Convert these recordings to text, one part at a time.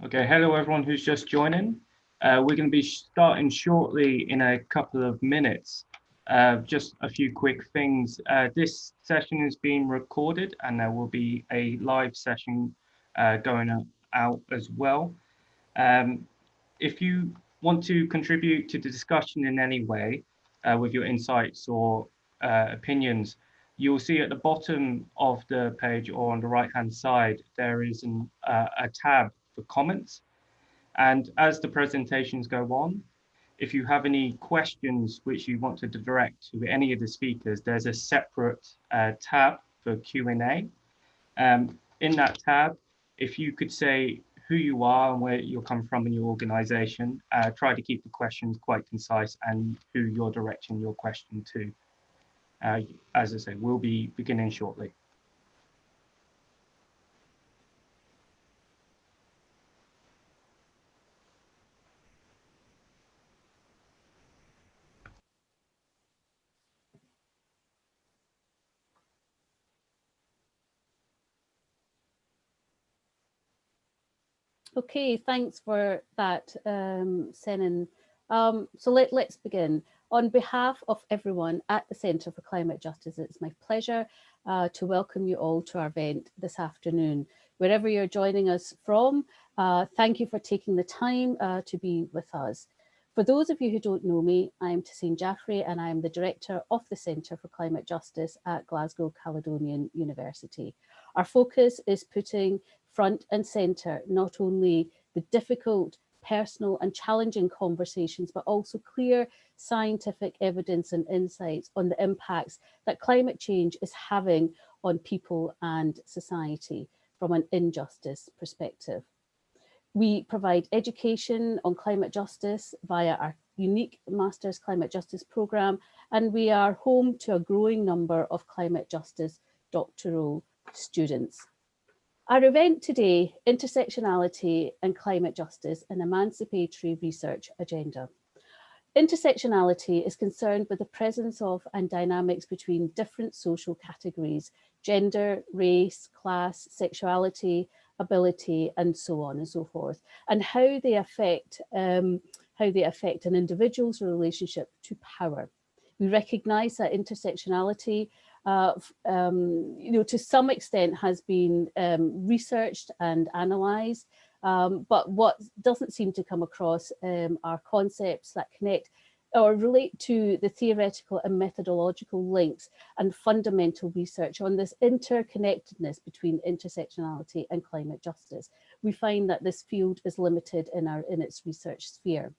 Okay, hello everyone who's just joining. We're going to be starting shortly in a couple of minutes. Just a few quick things. This session is being recorded and there will be a live session going out as well. If you want to contribute to the discussion in any way with your insights or opinions, you'll see at the bottom of the page or on the right-hand side, there is a tab for comments. And as the presentations go on, if you have any questions which you want to direct to any of the speakers, there's a separate tab for Q&A. In that tab, if you could say who you are and where you're coming from in your organization, try to keep the questions quite concise and who you're directing your question to. As I said, we'll be beginning shortly. Okay, thanks for that, Senan. So let's begin. On behalf of everyone at the Centre for Climate Justice, it's my pleasure to welcome you all to our event this afternoon. Wherever you're joining us from, thank you for taking the time to be with us. For those of you who don't know me, I'm Tahseen Jaffrey and I'm the Director of the Centre for Climate Justice at Glasgow Caledonian University. Our focus is putting front and centre not only the difficult, personal and challenging conversations, but also clear scientific evidence and insights on the impacts that climate change is having on people and society from an injustice perspective. We provide education on climate justice via our unique Masters Climate Justice programme, and we are home to a growing number of climate justice doctoral students. Our event today, Intersectionality and Climate Justice, an Emancipatory Research Agenda. Intersectionality is concerned with the presence of and dynamics between different social categories, gender, race, class, sexuality, ability, and so on and so forth, and how they affect an individual's relationship to power. We recognise that intersectionality to some extent has been researched and analysed, but what doesn't seem to come across are concepts that connect or relate to the theoretical and methodological links and fundamental research on this interconnectedness between intersectionality and climate justice. We find that this field is limited in its research sphere.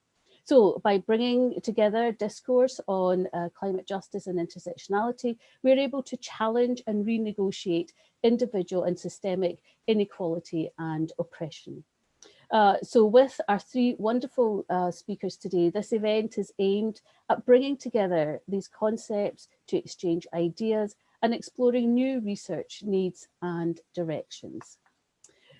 So by bringing together discourse on climate justice and intersectionality, we're able to challenge and renegotiate individual and systemic inequality and oppression. So with our three wonderful speakers today, this event is aimed at bringing together these concepts to exchange ideas and exploring new research needs and directions.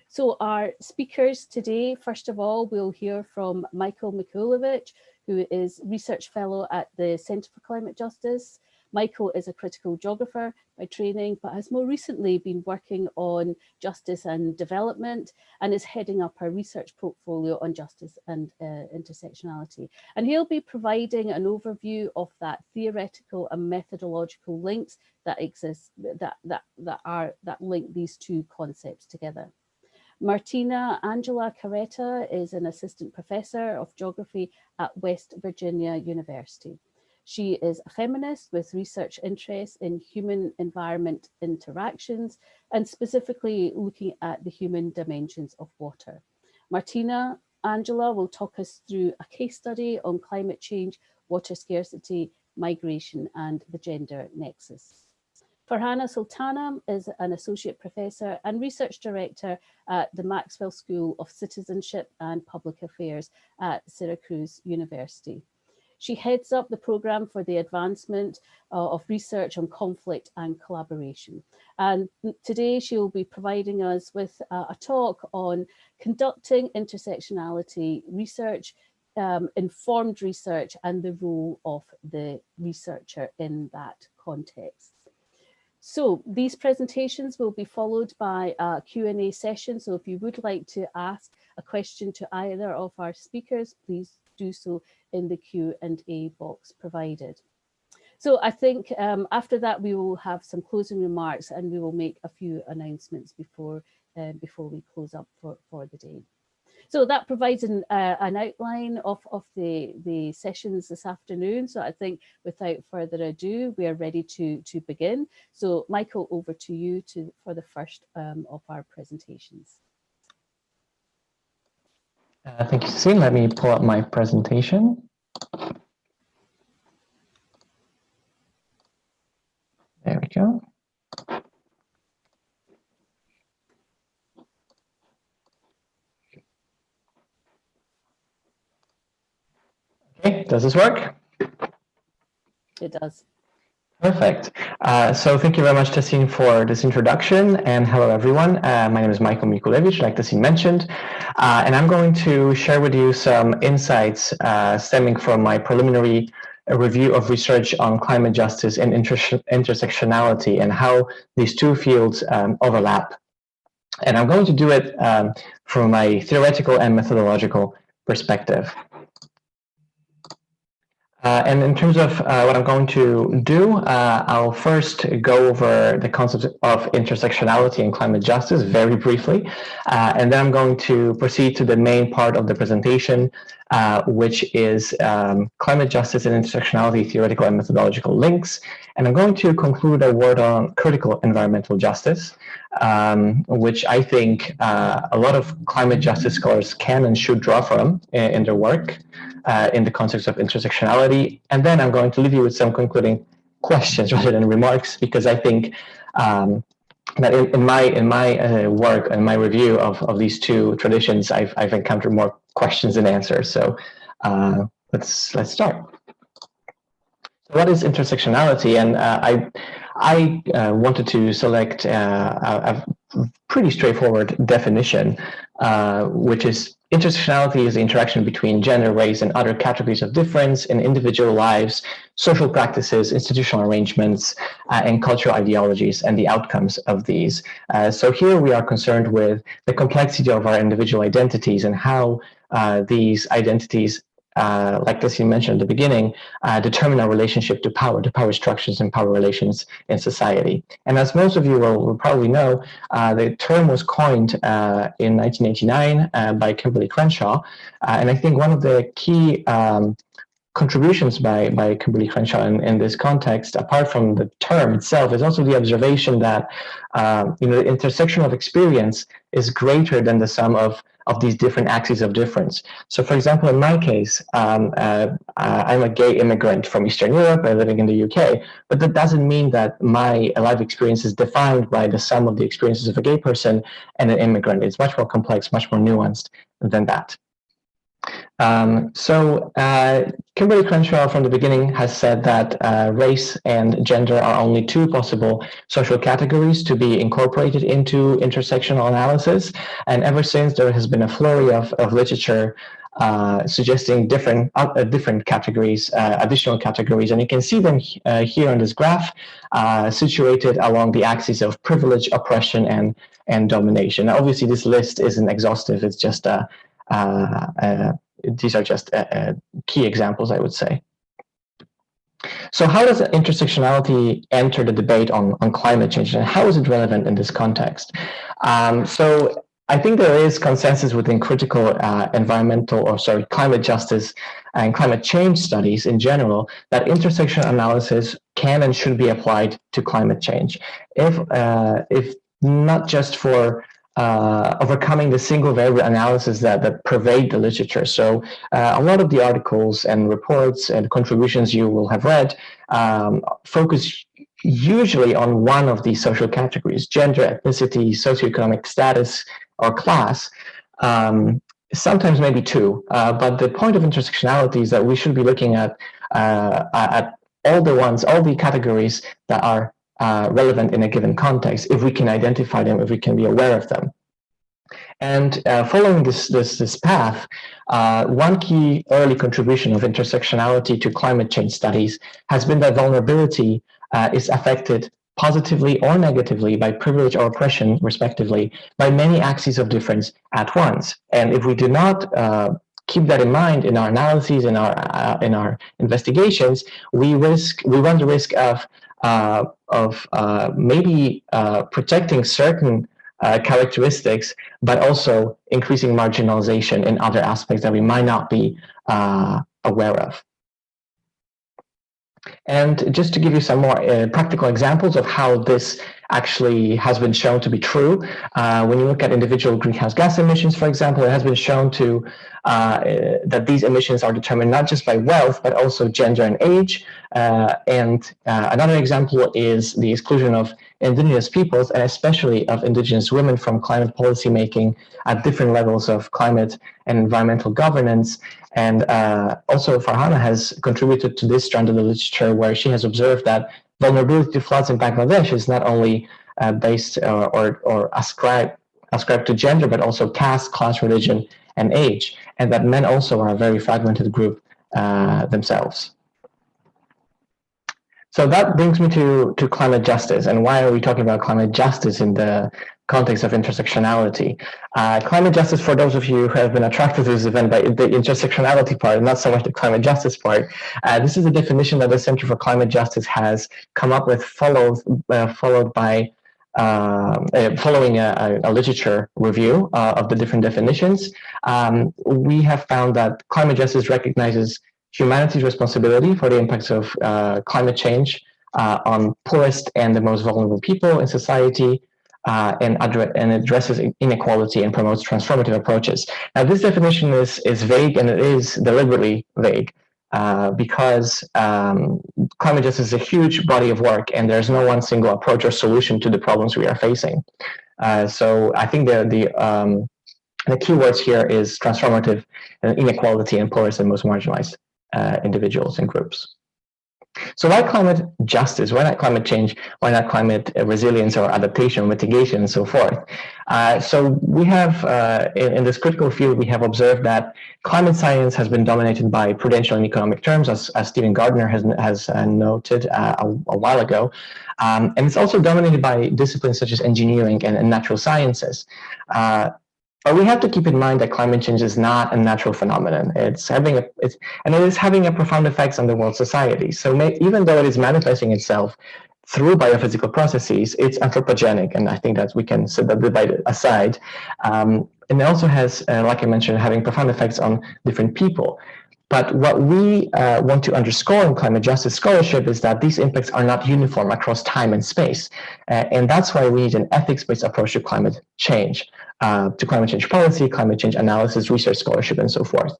So our speakers today, first of all, we'll hear from Michael Mikulovic, who is Research Fellow at the Centre for Climate Justice. Michael is a critical geographer by training, but has more recently been working on justice and development and is heading up our research portfolio on justice and intersectionality. And he'll be providing an overview of that theoretical and methodological links that exist, that link these two concepts together. Martina Angela Carretta is an assistant professor of geography at West Virginia University. She is a feminist with research interests in human-environment interactions and specifically looking at the human dimensions of water. Martina Angela will talk us through a case study on climate change, water scarcity, migration, and the gender nexus. Farhana Sultana is an associate professor and research director at the Maxwell School of Citizenship and Public Affairs at Syracuse University. She heads up the program for the advancement of research on conflict and collaboration. And today she will be providing us with a talk on conducting intersectionality research, informed research, and the role of the researcher in that context. So these presentations will be followed by a Q&A session. So if you would like to ask a question to either of our speakers, please do so in the Q&A box provided. So I think after that, we will have some closing remarks and we will make a few announcements before we close up for the day. So that provides an outline of the sessions this afternoon. So I think without further ado, we are ready to begin. So Michael, over to you for the first of our presentations. Thank you, Cecile. Let me pull up my presentation. There we go. Okay, does this work? It does. Perfect. So thank you very much, Tassine, for this introduction. And hello, everyone. My name is Michael Mikulevich, like Tassine mentioned. And I'm going to share with you some insights stemming from my preliminary review of research on climate justice and intersectionality and how these two fields overlap. And I'm going to do it from a theoretical and methodological perspective. And in terms of what I'm going to do, I'll first go over the concept of intersectionality and climate justice very briefly. And then I'm going to proceed to the main part of the presentation, which is climate justice and intersectionality, theoretical and methodological links. And I'm going to conclude a word on critical environmental justice, which I think a lot of climate justice scholars can and should draw from in their work. In the context of intersectionality. And then I'm going to leave you with some concluding questions rather than remarks, because I think that in my work and my review of these two traditions, I've encountered more questions than answers. So let's start. So what is intersectionality? And I wanted to select a pretty straightforward definition, which is intersectionality is the interaction between gender, race, and other categories of difference in individual lives, social practices, institutional arrangements, and cultural ideologies, and the outcomes of these. So here we are concerned with the complexity of our individual identities and how these identities, like Tassine mentioned at the beginning, determine our relationship to power structures and power relations in society. And as most of you will probably know, the term was coined in 1989 by Kimberly Crenshaw. And I think one of the key contributions by Kimberly Crenshaw in this context, apart from the term itself, is also the observation that the intersection of experience is greater than the sum of these different axes of difference. So, for example, in my case, I'm a gay immigrant from Eastern Europe. I'm living in the UK, but that doesn't mean that my life experience is defined by the sum of the experiences of a gay person and an immigrant. It's much more complex, much more nuanced than that. Kimberly Crenshaw from the beginning has said that race and gender are only two possible social categories to be incorporated into intersectional analysis. And ever since, there has been a flurry of literature suggesting different categories, additional categories. And you can see them here on this graph, situated along the axis of privilege, oppression, and domination. Now, obviously, this list isn't exhaustive. It's just these are just key examples, I would say. So how does intersectionality enter the debate on climate change, and how is it relevant in this context? So I think there is consensus within critical climate justice and climate change studies in general that intersection analysis can and should be applied to climate change, if not just for overcoming the single variable analysis that pervade the literature. So a lot of the articles and reports and contributions you will have read focus usually on one of these social categories: gender, ethnicity, socioeconomic status, or class. Sometimes maybe two, but the point of intersectionality is that we should be looking at all the categories that are relevant in a given context, if we can identify them, if we can be aware of them. And following this path, one key early contribution of intersectionality to climate change studies has been that vulnerability is affected positively or negatively by privilege or oppression, respectively, by many axes of difference at once. And if we do not keep that in mind in our analyses, in our investigations, we run the risk of maybe protecting certain characteristics, but also increasing marginalization in other aspects that we might not be aware of. And just to give you some more practical examples of how this actually has been shown to be true, when you look at individual greenhouse gas emissions, for example, it has been shown to that these emissions are determined not just by wealth, but also gender and age. Another example is the exclusion of indigenous peoples, and especially of indigenous women, from climate policy making at different levels of climate and environmental governance. And also Farhana has contributed to this strand of the literature, where she has observed that vulnerability to floods in Bangladesh is not only based or ascribed to gender, but also caste, class, religion, and age, and that men also are a very fragmented group themselves. So that brings me to climate justice, and why are we talking about climate justice in the context of intersectionality? Climate justice, for those of you who have been attracted to this event by the intersectionality part, not so much the climate justice part, this is a definition that the Center for Climate Justice has come up with, following a literature review of the different definitions. We have found that climate justice recognizes humanity's responsibility for the impacts of climate change on poorest and the most vulnerable people in society, and addresses inequality and promotes transformative approaches. Now, this definition is vague, and it is deliberately vague because climate justice is a huge body of work, and there's no one single approach or solution to the problems we are facing. So I think the key words here is transformative, and inequality, and poorest and most marginalized individuals and groups. So why climate justice? Why not climate change? Why not climate resilience or adaptation, mitigation, and so forth? So we have, in this critical field, we have observed that climate science has been dominated by prudential and economic terms, as Stephen Gardner has noted a while ago. And it's also dominated by disciplines such as engineering and natural sciences. But we have to keep in mind that climate change is not a natural phenomenon. It is having a profound effects on the world society. So even though it is manifesting itself through biophysical processes, it's anthropogenic, and I think that we can set that debate aside. And it also has, like I mentioned, having profound effects on different people. But what we want to underscore in climate justice scholarship is that these impacts are not uniform across time and space. And that's why we need an ethics-based approach to climate change policy, climate change analysis, research scholarship, and so forth.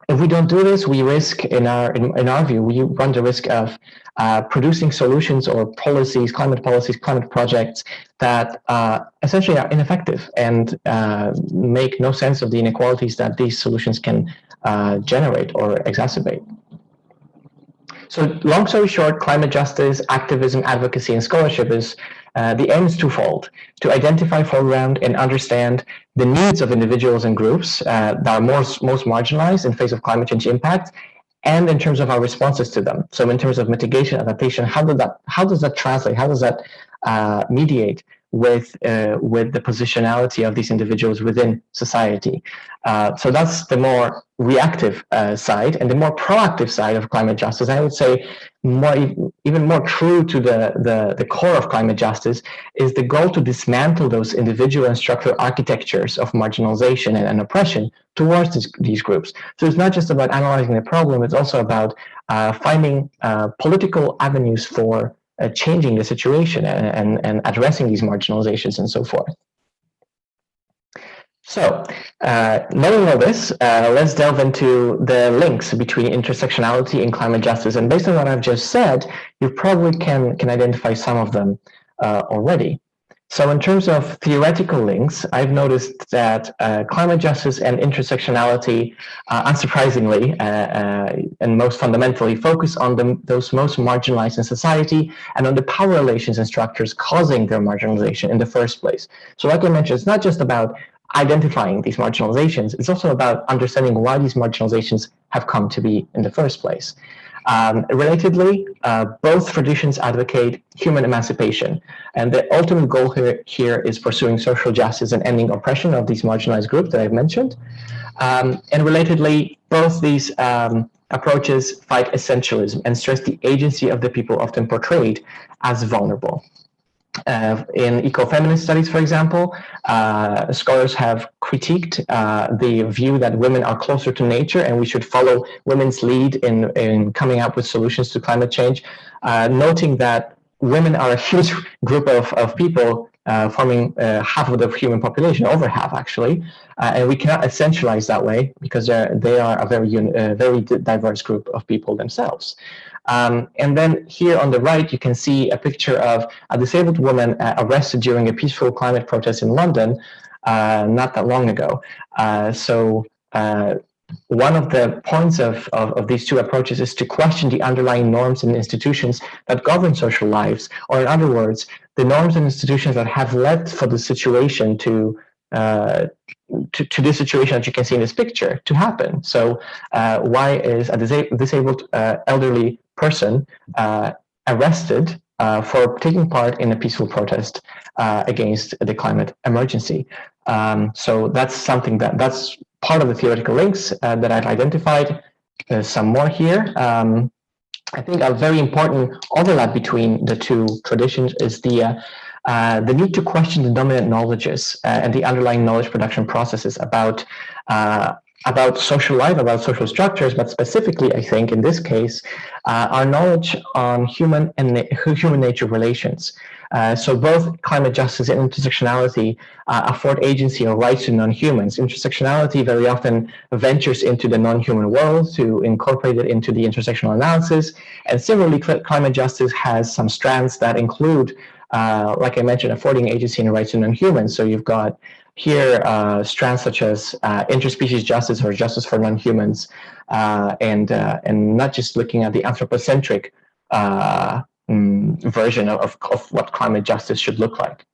If we don't do this, we risk, in our view, we run the risk of producing solutions or policies, climate projects that essentially are ineffective and make no sense of the inequalities that these solutions can generate or exacerbate. So long story short, climate justice, activism, advocacy, and scholarship is the aim is twofold: to identify, foreground, and understand the needs of individuals and groups that are most marginalized in face of climate change impact, and in terms of our responses to them. So in terms of mitigation, adaptation, how does that translate? How does that mediate with the positionality of these individuals within society? So that's the more reactive side, and the more proactive side of climate justice, I would say, even more true to the core of climate justice, is the goal to dismantle those individual and structural architectures of marginalization and oppression towards these groups. So it's not just about analyzing the problem, it's also about finding political avenues for changing the situation and addressing these marginalizations and so forth. So, knowing all this, let's delve into the links between intersectionality and climate justice. And based on what I've just said, you probably can identify some of them already. So in terms of theoretical links, I've noticed that climate justice and intersectionality, unsurprisingly and most fundamentally, focus on those most marginalized in society and on the power relations and structures causing their marginalization in the first place. So like I mentioned, it's not just about identifying these marginalizations. It's also about understanding why these marginalizations have come to be in the first place. Relatedly, both traditions advocate human emancipation, and the ultimate goal here is pursuing social justice and ending oppression of these marginalized groups that I've mentioned. And relatedly, both these approaches fight essentialism and stress the agency of the people often portrayed as vulnerable. In ecofeminist studies, for example, scholars have critiqued the view that women are closer to nature and we should follow women's lead in coming up with solutions to climate change, noting that women are a huge group of people forming half of the human population, over half actually, and we cannot essentialize that way because they are a very diverse group of people themselves. And then here on the right, you can see a picture of a disabled woman arrested during a peaceful climate protest in London not that long ago. One of the points of these two approaches is to question the underlying norms and institutions that govern social lives, or in other words, the norms and institutions that have led for the situation to this situation that you can see in this picture to happen. So why is a disabled elderly person arrested for taking part in a peaceful protest against the climate emergency? So that's something that's part of the theoretical links that I've identified. There's some more here. I think a very important overlap between the two traditions is the need to question the dominant knowledges and the underlying knowledge production processes about social life, about social structures, but specifically, I think, in this case, our knowledge on human nature relations. So both climate justice and intersectionality afford agency or rights to non-humans. Intersectionality very often ventures into the non-human world to incorporate it into the intersectional analysis. And similarly, climate justice has some strands that include, like I mentioned, affording agency and rights to non-humans. So you've got here strands such as interspecies justice or justice for non-humans, and not just looking at the anthropocentric version of what climate justice should look like.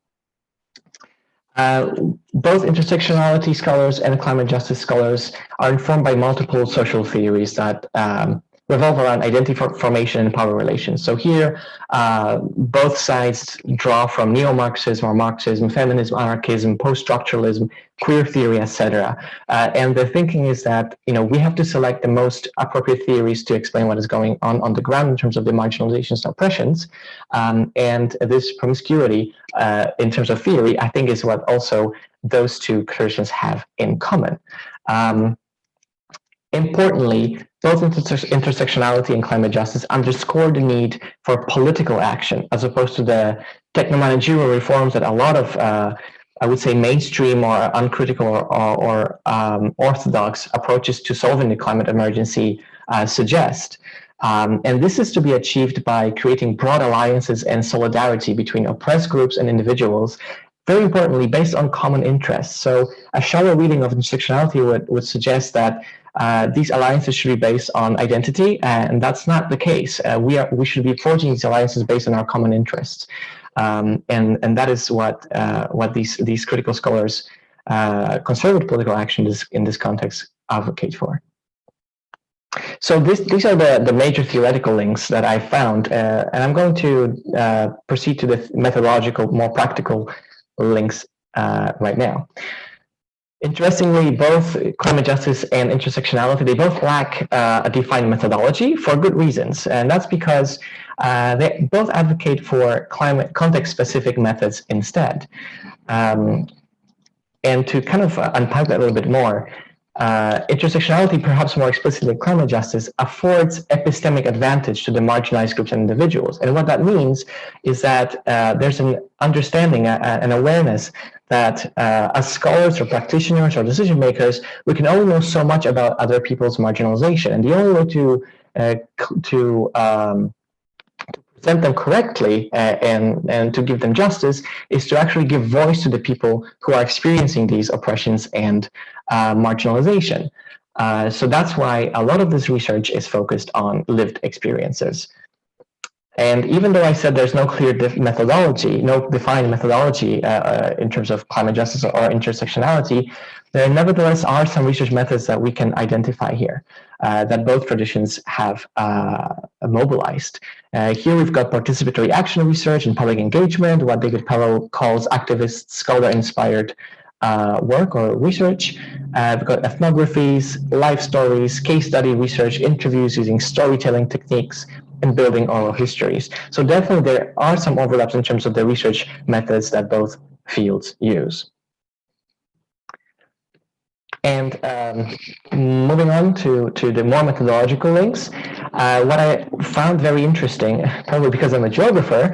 Both intersectionality scholars and climate justice scholars are informed by multiple social theories that revolve around identity formation and power relations. So here, both sides draw from neo-Marxism or Marxism, feminism, anarchism, post-structuralism, queer theory, etc. And the thinking is that we have to select the most appropriate theories to explain what is going on the ground in terms of the marginalizations and oppressions. And this promiscuity in terms of theory, I think, is what also those two traditions have in common. Importantly, both intersectionality and climate justice underscore the need for political action, as opposed to the techno-managerial reforms that a lot of, I would say, mainstream or uncritical or orthodox approaches to solving the climate emergency suggest. And this is to be achieved by creating broad alliances and solidarity between oppressed groups and individuals, very importantly, based on common interests. So a shallow reading of intersectionality would suggest that these alliances should be based on identity, and that's not the case. We should be forging these alliances based on our common interests, and that is what these critical scholars, conservative political action in this context, advocate for. So these are the major theoretical links that I found, and I'm going to proceed to the methodological, more practical links right now. Interestingly, both climate justice and intersectionality, they both lack a defined methodology for good reasons. And that's because they both advocate for climate context-specific methods instead. And to kind of unpack that a little bit more, intersectionality, perhaps more explicitly climate justice, affords epistemic advantage to the marginalized groups and individuals. And what that means is that there's an understanding, an awareness that as scholars or practitioners or decision makers, we can only know so much about other people's marginalization. And the only way to present them correctly and to give them justice is to actually give voice to the people who are experiencing these oppressions and marginalization. So that's why a lot of this research is focused on lived experiences. And even though I said there's no clear methodology, no defined methodology in terms of climate justice or intersectionality, there nevertheless are some research methods that we can identify here that both traditions have mobilized. Here we've got participatory action research and public engagement, what David Pellow calls activist, scholar-inspired work or research. We've got ethnographies, life stories, case study research, interviews using storytelling techniques, and building oral histories. So definitely there are some overlaps in terms of the research methods that both fields use. And moving on to the more methodological links, what I found very interesting, probably because I'm a geographer,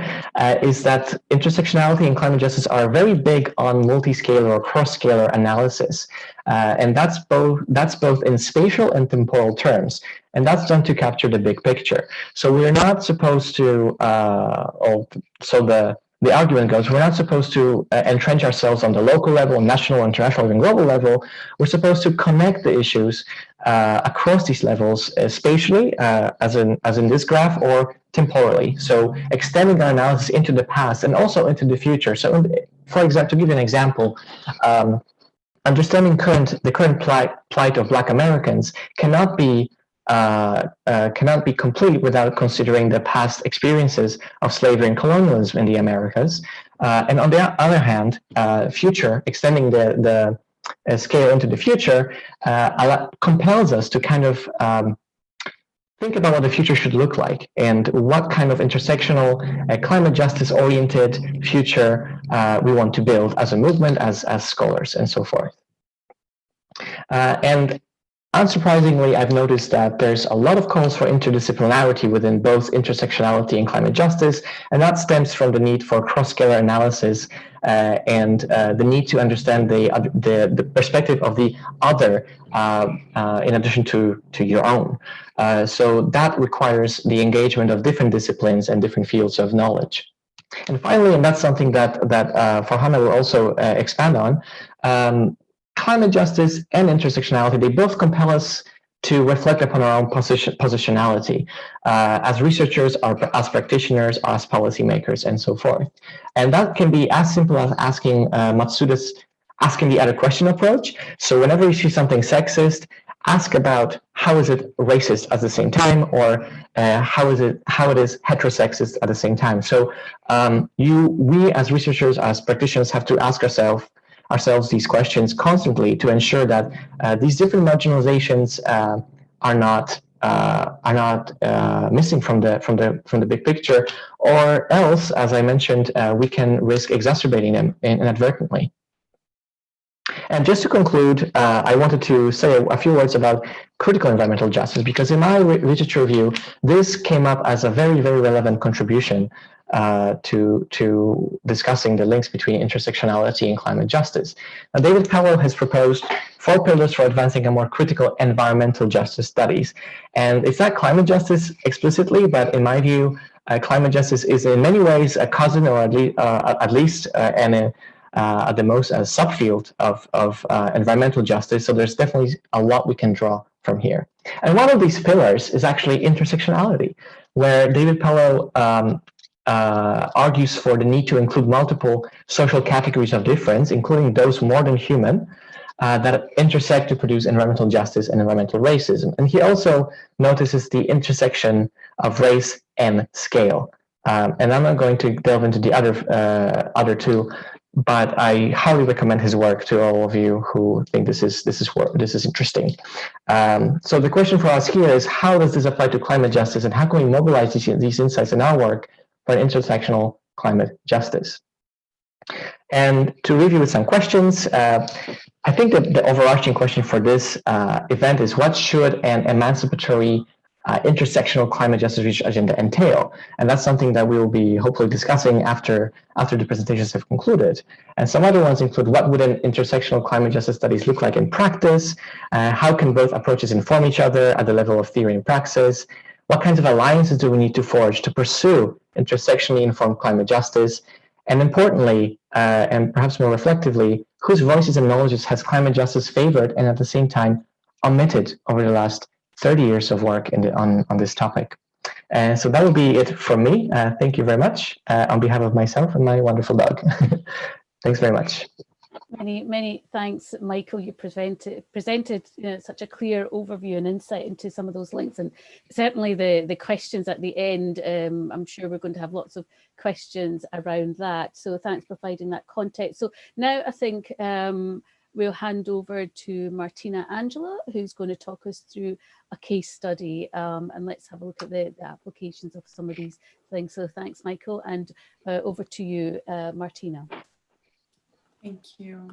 is that intersectionality and climate justice are very big on multi-scalar or cross-scalar analysis. And that's both in spatial and temporal terms. And that's done to capture the big picture. So we're not supposed to, the argument goes, we're not supposed to entrench ourselves on the local level, national, international, even global level. We're supposed to connect the issues across these levels spatially, as in this graph, or temporally. So extending our analysis into the past and also into the future. So, for example, to give you an example, understanding the current plight of Black Americans cannot be complete without considering the past experiences of slavery and colonialism in the Americas. And on the other hand, extending the scale into the future compels us to kind of think about what the future should look like and what kind of intersectional, climate justice-oriented future we want to build as a movement, as scholars, and so forth. And unsurprisingly, I've noticed that there's a lot of calls for interdisciplinarity within both intersectionality and climate justice, and that stems from the need for cross-scalar analysis and the need to understand the perspective of the other in addition to your own. So that requires the engagement of different disciplines and different fields of knowledge. And finally, and that's something that Farhana will also expand on, climate justice and intersectionality, they both compel us to reflect upon our own positionality as researchers, as practitioners, as policymakers, and so forth. And that can be as simple as asking Matsuda's asking the other question approach. So whenever you see something sexist, ask about how is it racist at the same time, or how it is heterosexist at the same time. So we as researchers, as practitioners, have to ask ourselves these questions constantly to ensure that these different marginalizations are not missing from the big picture, or else, as I mentioned, we can risk exacerbating them inadvertently. And just to conclude, I wanted to say a few words about critical environmental justice, because in my literature review, this came up as a very, very relevant contribution to discussing the links between intersectionality and climate justice. Now, David Pellow has proposed 4 pillars for advancing a more critical environmental justice studies. And it's not climate justice explicitly, but in my view, climate justice is in many ways a cousin, or at least at the most a subfield of environmental justice. So there's definitely a lot we can draw from here. And one of these pillars is actually intersectionality, where David Pellow argues for the need to include multiple social categories of difference, including those more than human, that intersect to produce environmental justice and environmental racism. And he also notices the intersection of race and scale. And I'm not going to delve into the other two, but I highly recommend his work to all of you who think this is interesting. So the question for us here is, how does this apply to climate justice, and how can we mobilize these insights in our work for intersectional climate justice? And to review with some questions, I think that the overarching question for this event is, what should an emancipatory intersectional climate justice research agenda entail? And that's something that we will be hopefully discussing after the presentations have concluded. And some other ones include, what would an intersectional climate justice studies look like in practice? How can both approaches inform each other at the level of theory and praxis? What kinds of alliances do we need to forge to pursue intersectionally informed climate justice? And importantly, and perhaps more reflectively, whose voices and knowledges has climate justice favored and at the same time omitted over the last 30 years of work on this topic? And so that will be it from me. Thank you very much on behalf of myself and my wonderful dog. Thanks very much. Many thanks, Michael. You presented such a clear overview and insight into some of those links, and certainly the questions at the end. I'm sure we're going to have lots of questions around that. So thanks for providing that context. So now I think we'll hand over to Martina Angela, who's going to talk us through a case study, and let's have a look at the applications of some of these things. So thanks, Michael, and over to you, Martina. Thank you.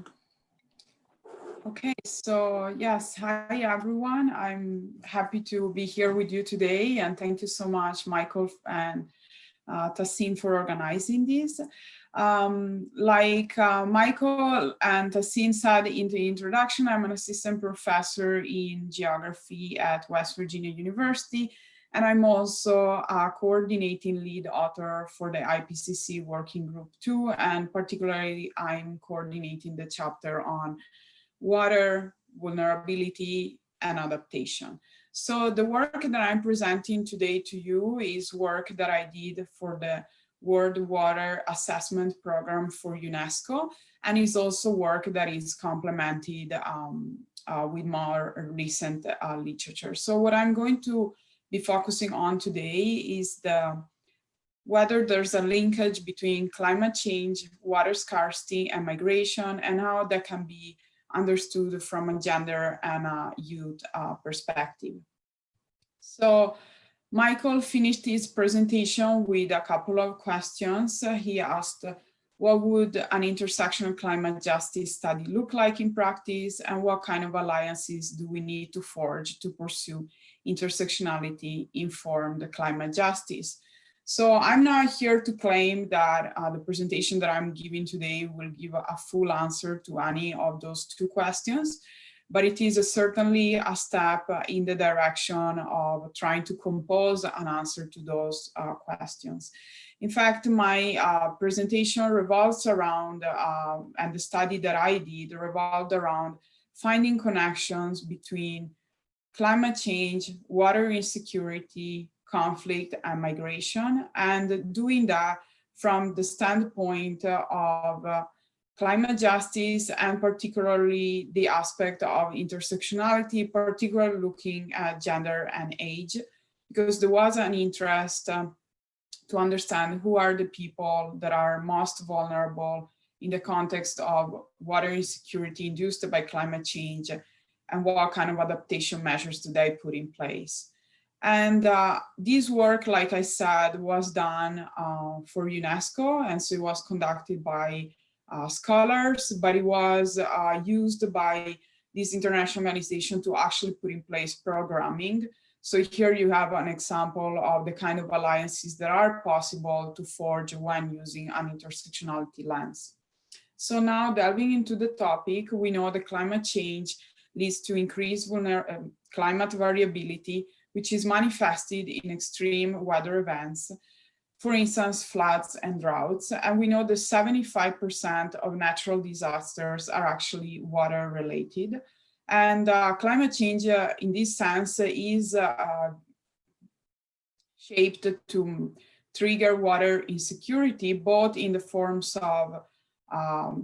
Okay, so yes, hi everyone. I'm happy to be here with you today, and thank you so much, Michael and Tassin, for organizing this. Michael and Tassin said in the introduction, I'm an assistant professor in geography at West Virginia University, and I'm also a coordinating lead author for the IPCC Working Group 2, and particularly I'm coordinating the chapter on water, vulnerability, and adaptation. So the work that I'm presenting today to you is work that I did for the World Water Assessment Program for UNESCO, and is also work that is complemented with more recent literature. So what I'm going to be focusing on today is whether there's a linkage between climate change, water scarcity, and migration, and how that can be understood from a gender and a youth perspective. So Michael finished his presentation with a couple of questions. He asked, what would an intersectional climate justice study look like in practice, and what kind of alliances do we need to forge to pursue intersectionality informed climate justice? So I'm not here to claim that the presentation that I'm giving today will give a full answer to any of those two questions, but it is certainly a step in the direction of trying to compose an answer to those questions. In fact, my presentation revolves around, and the study that I did revolved around finding connections between climate change, water insecurity, conflict, and migration, and doing that from the standpoint of climate justice, and particularly the aspect of intersectionality, particularly looking at gender and age, because there was an interest to understand who are the people that are most vulnerable in the context of water insecurity induced by climate change, and what kind of adaptation measures do they put in place. And this work, like I said, was done for UNESCO, and so it was conducted by scholars, but it was used by this international organization to actually put in place programming. So here you have an example of the kind of alliances that are possible to forge when using an intersectionality lens. So now delving into the topic, we know that climate change leads to increased climate variability, which is manifested in extreme weather events, for instance, floods and droughts. And we know that 75% of natural disasters are actually water related. And climate change in this sense is shaped to trigger water insecurity, both in the forms of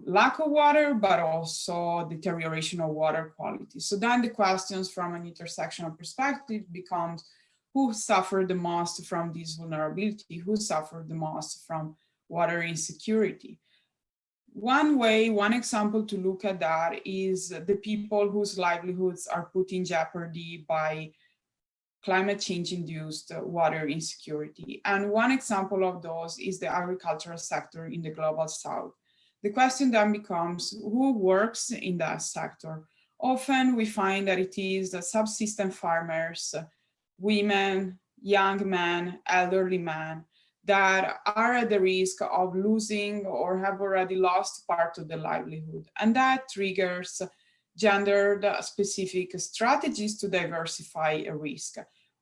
lack of water, but also deterioration of water quality. So then the questions from an intersectional perspective becomes, who suffered the most from this vulnerability? Who suffered the most from water insecurity? One example to look at that is the people whose livelihoods are put in jeopardy by climate change induced water insecurity. And one example of those is the agricultural sector in the global south. The question then becomes, who works in that sector? Often we find that it is the subsistence farmers, women, young men, elderly men, that are at the risk of losing or have already lost part of their livelihood. And that triggers gendered specific strategies to diversify a risk.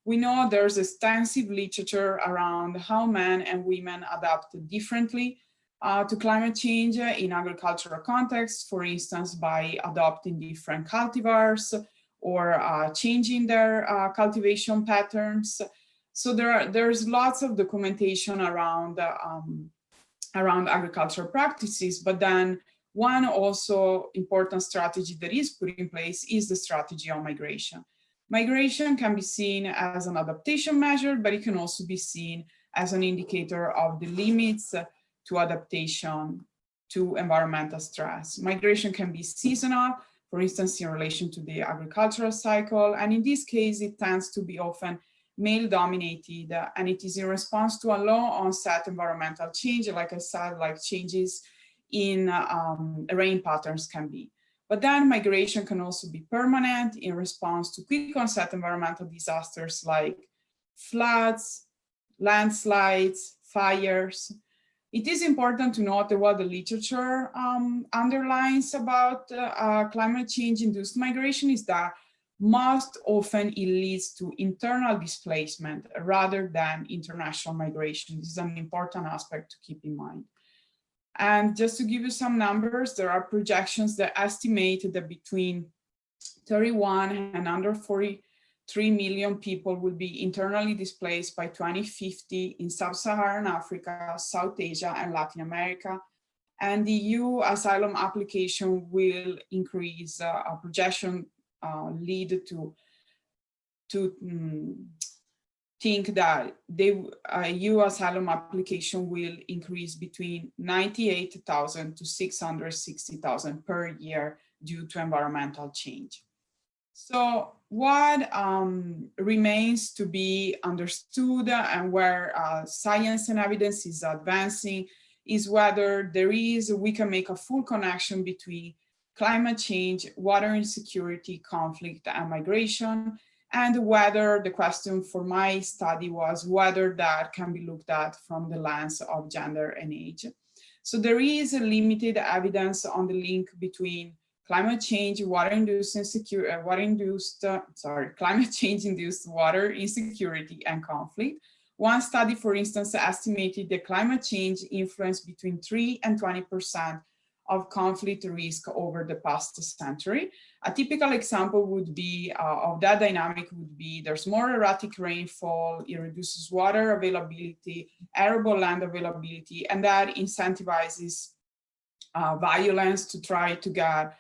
We know there's extensive literature around how men and women adapt differently to climate change in agricultural contexts, for instance, by adopting different cultivars or changing their cultivation patterns. So there's lots of documentation around agricultural practices, but then one also important strategy that is put in place is the strategy on migration. Migration can be seen as an adaptation measure, but it can also be seen as an indicator of the limits to adaptation to environmental stress. Migration can be seasonal, for instance, in relation to the agricultural cycle. And in this case, it tends to be often male-dominated, and it is in response to a low onset environmental change, like I said, like changes in rain patterns can be. But then migration can also be permanent in response to quick onset environmental disasters like floods, landslides, fires. It is important to note that what the literature underlines about climate change induced migration is that most often it leads to internal displacement rather than international migration. This is an important aspect to keep in mind. And just to give you some numbers, there are projections that estimate that between 31 and under 43 million people will be internally displaced by 2050 in sub-Saharan Africa, South Asia, and Latin America. And the EU asylum application will increase, a projection lead to think that the EU asylum application will increase between 98,000 to 660,000 per year due to environmental change. So what remains to be understood and where science and evidence is advancing is whether we can make a full connection between climate change, water insecurity, conflict, and migration, and whether the question for my study was whether that can be looked at from the lens of gender and age. So there is limited evidence on the link between climate change, climate change-induced water insecurity and conflict. One study, for instance, estimated that climate change influenced between 3 and 20% of conflict risk over the past century. A typical example would be of that dynamic would be there's more erratic rainfall, it reduces water availability, arable land availability, and that incentivizes violence to try to get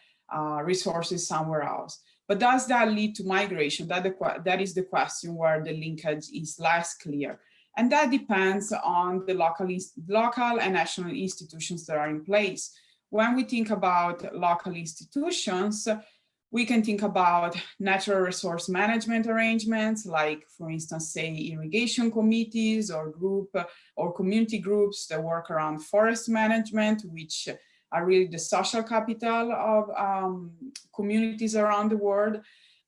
resources somewhere else. But does that lead to migration? That is the question where the linkage is less clear. And that depends on the local and national institutions that are in place. When we think about local institutions, we can think about natural resource management arrangements, like, for instance, say irrigation committees or community groups that work around forest management, which are really the social capital of communities around the world.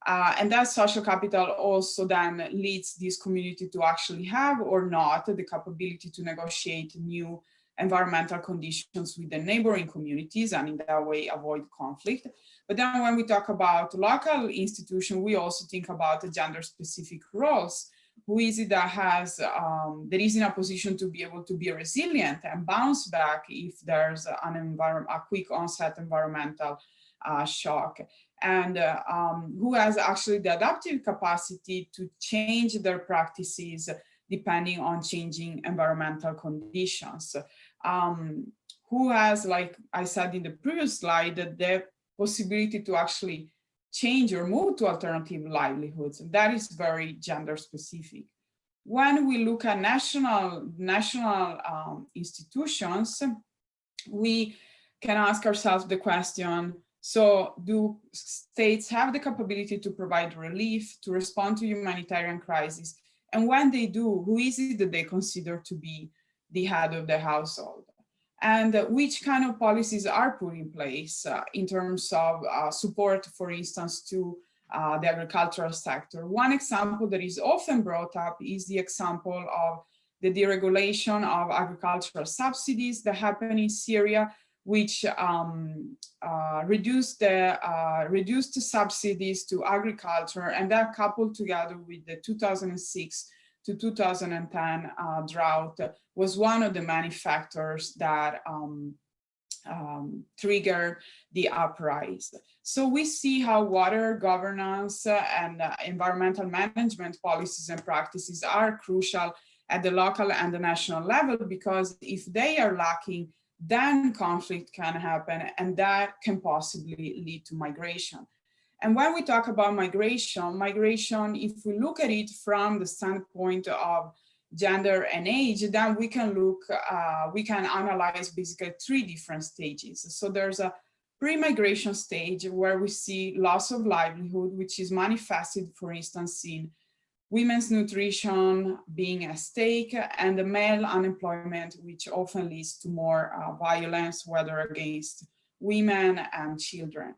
And that social capital also then leads this community to actually have or not the capability to negotiate new environmental conditions with the neighboring communities and in that way avoid conflict. But then when we talk about local institutions, we also think about the gender specific roles. Who is it that that is in a position to be able to be resilient and bounce back if there's a quick onset environmental shock? And who has actually the adaptive capacity to change their practices depending on changing environmental conditions? Who has, like I said in the previous slide, the possibility to actually change or move to alternative livelihoods? And that is very gender specific. When we look at national institutions, we can ask ourselves the question, so do states have the capability to provide relief, to respond to humanitarian crises? And when they do, who is it that they consider to be the head of the household? And which kind of policies are put in place in terms of support, for instance, to the agricultural sector? One example that is often brought up is the example of the deregulation of agricultural subsidies that happened in Syria, which reduced the subsidies to agriculture, and that coupled together with the 2006 to 2010 drought was one of the many factors that trigger the uprise. So we see how water governance and environmental management policies and practices are crucial at the local and the national level, because if they are lacking, then conflict can happen, and that can possibly lead to migration. And when we talk about migration, if we look at it from the standpoint of gender and age, then we can analyze basically 3 different stages. So there's a pre-migration stage where we see loss of livelihood, which is manifested, for instance, in women's nutrition being at stake, and the male unemployment, which often leads to more violence, whether against women and children.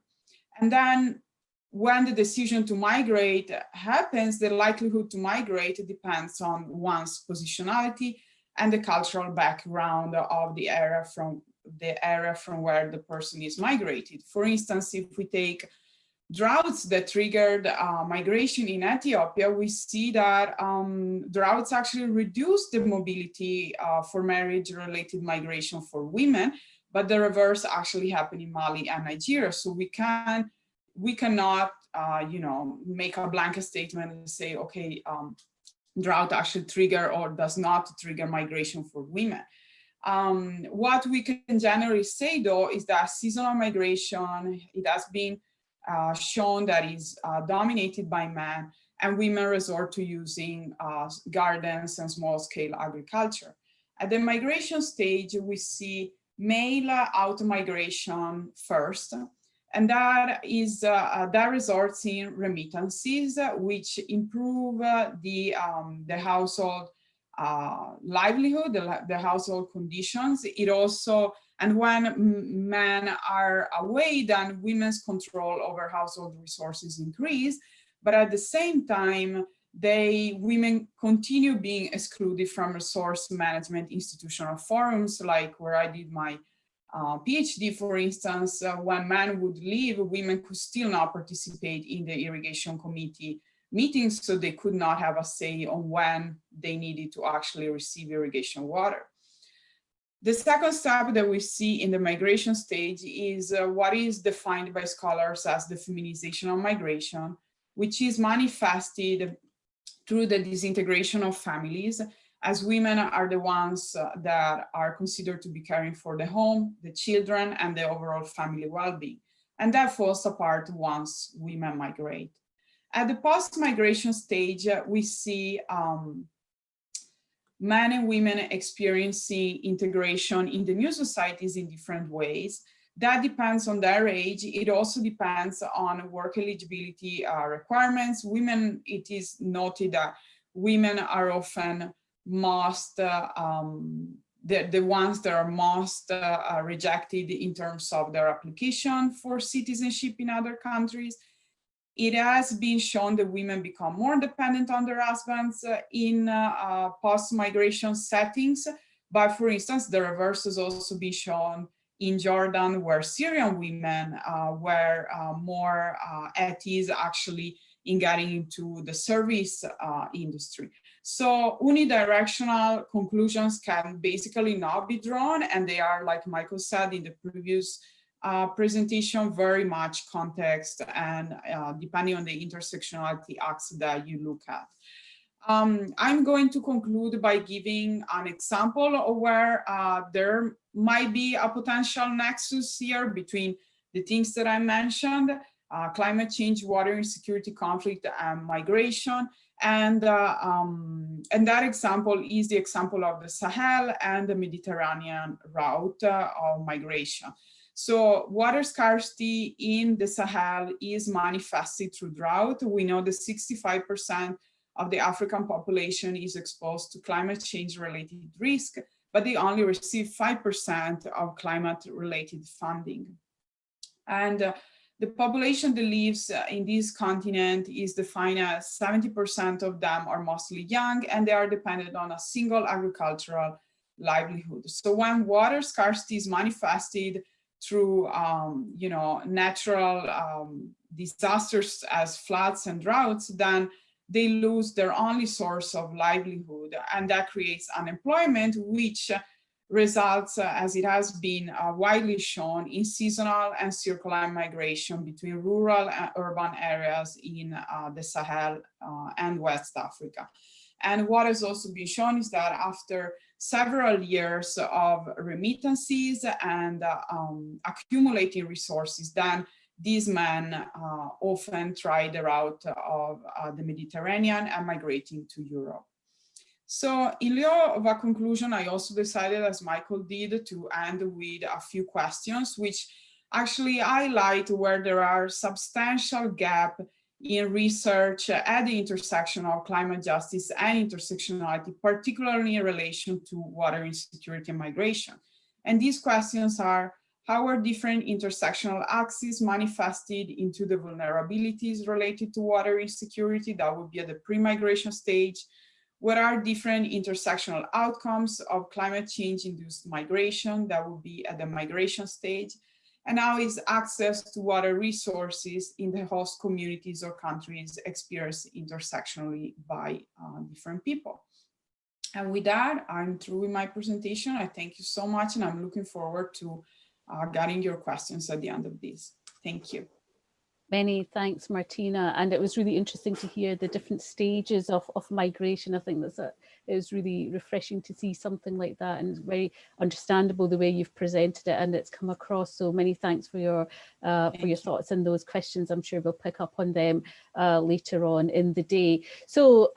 And then when the decision to migrate happens, the likelihood to migrate depends on one's positionality and the cultural background of the area from where the person is migrated. For instance, if we take droughts that triggered migration in Ethiopia, we see that droughts actually reduce the mobility for marriage-related migration for women, but the reverse actually happened in Mali and Nigeria. So we cannot, make a blanket statement and say, okay, drought actually trigger or does not trigger migration for women. What we can generally say, though, is that seasonal migration, it has been shown that is dominated by men, and women resort to using gardens and small-scale agriculture. At the migration stage, we see male out-migration first, and that results in remittances, which improve the household livelihood, the household conditions. It also, and when men are away, then women's control over household resources increase, but at the same time, women continue being excluded from resource management institutional forums, like where I did my PhD, for instance. When men would leave, women could still not participate in the irrigation committee meetings, so they could not have a say on when they needed to actually receive irrigation water. The second step that we see in the migration stage is what is defined by scholars as the feminization of migration, which is manifested through the disintegration of families, as women are the ones that are considered to be caring for the home, the children, and the overall family well-being. And that falls apart once women migrate. At the post-migration stage, we see men and women experiencing integration in the new societies in different ways. That depends on their age. It also depends on work eligibility requirements. Women, it is noted that women are often most, the ones that are most rejected in terms of their application for citizenship in other countries. It has been shown that women become more dependent on their husbands in post-migration settings. But for instance, the reverse has also been shown in Jordan, where Syrian women were more at ease actually in getting into the service industry. So unidirectional conclusions can basically not be drawn, and they are, like Michael said in the previous presentation, very much context and depending on the intersectionality axis that you look at. I'm going to conclude by giving an example of where there might be a potential nexus here between the things that I mentioned, climate change, water insecurity, conflict, and migration. And that example is the example of the Sahel and the Mediterranean route of migration. So water scarcity in the Sahel is manifested through drought. We know that 65% of the African population is exposed to climate change related risk, but they only receive 5% of climate related funding. And the population that lives in this continent is defined as 70% of them are mostly young, and they are dependent on a single agricultural livelihood. So when water scarcity is manifested through natural disasters as floods and droughts, then they lose their only source of livelihood, and that creates unemployment, which results, as it has been widely shown, in seasonal and circular migration between rural and urban areas in the Sahel and West Africa. And what has also been shown is that after several years of remittances and accumulating resources, then these men often try the route of the Mediterranean and migrating to Europe. So in lieu of a conclusion, I also decided, as Michael did, to end with a few questions, which actually highlight where there are substantial gaps in research at the intersection of climate justice and intersectionality, particularly in relation to water insecurity and migration. And these questions are: how are different intersectional axes manifested into the vulnerabilities related to water insecurity? That would be at the pre-migration stage. What are different intersectional outcomes of climate change-induced migration? That would be at the migration stage. And how is access to water resources in the host communities or countries experienced intersectionally by different people? And with that, I'm through with my presentation. I thank you so much, and I'm looking forward to getting your questions at the end of this. Thank you. Many thanks, Martina. And it was really interesting to hear the different stages of migration. I think it was really refreshing to see something like that, and it's very understandable the way you've presented it, and it's come across. So many thanks for your thoughts and those questions. I'm sure we'll pick up on them later on in the day. So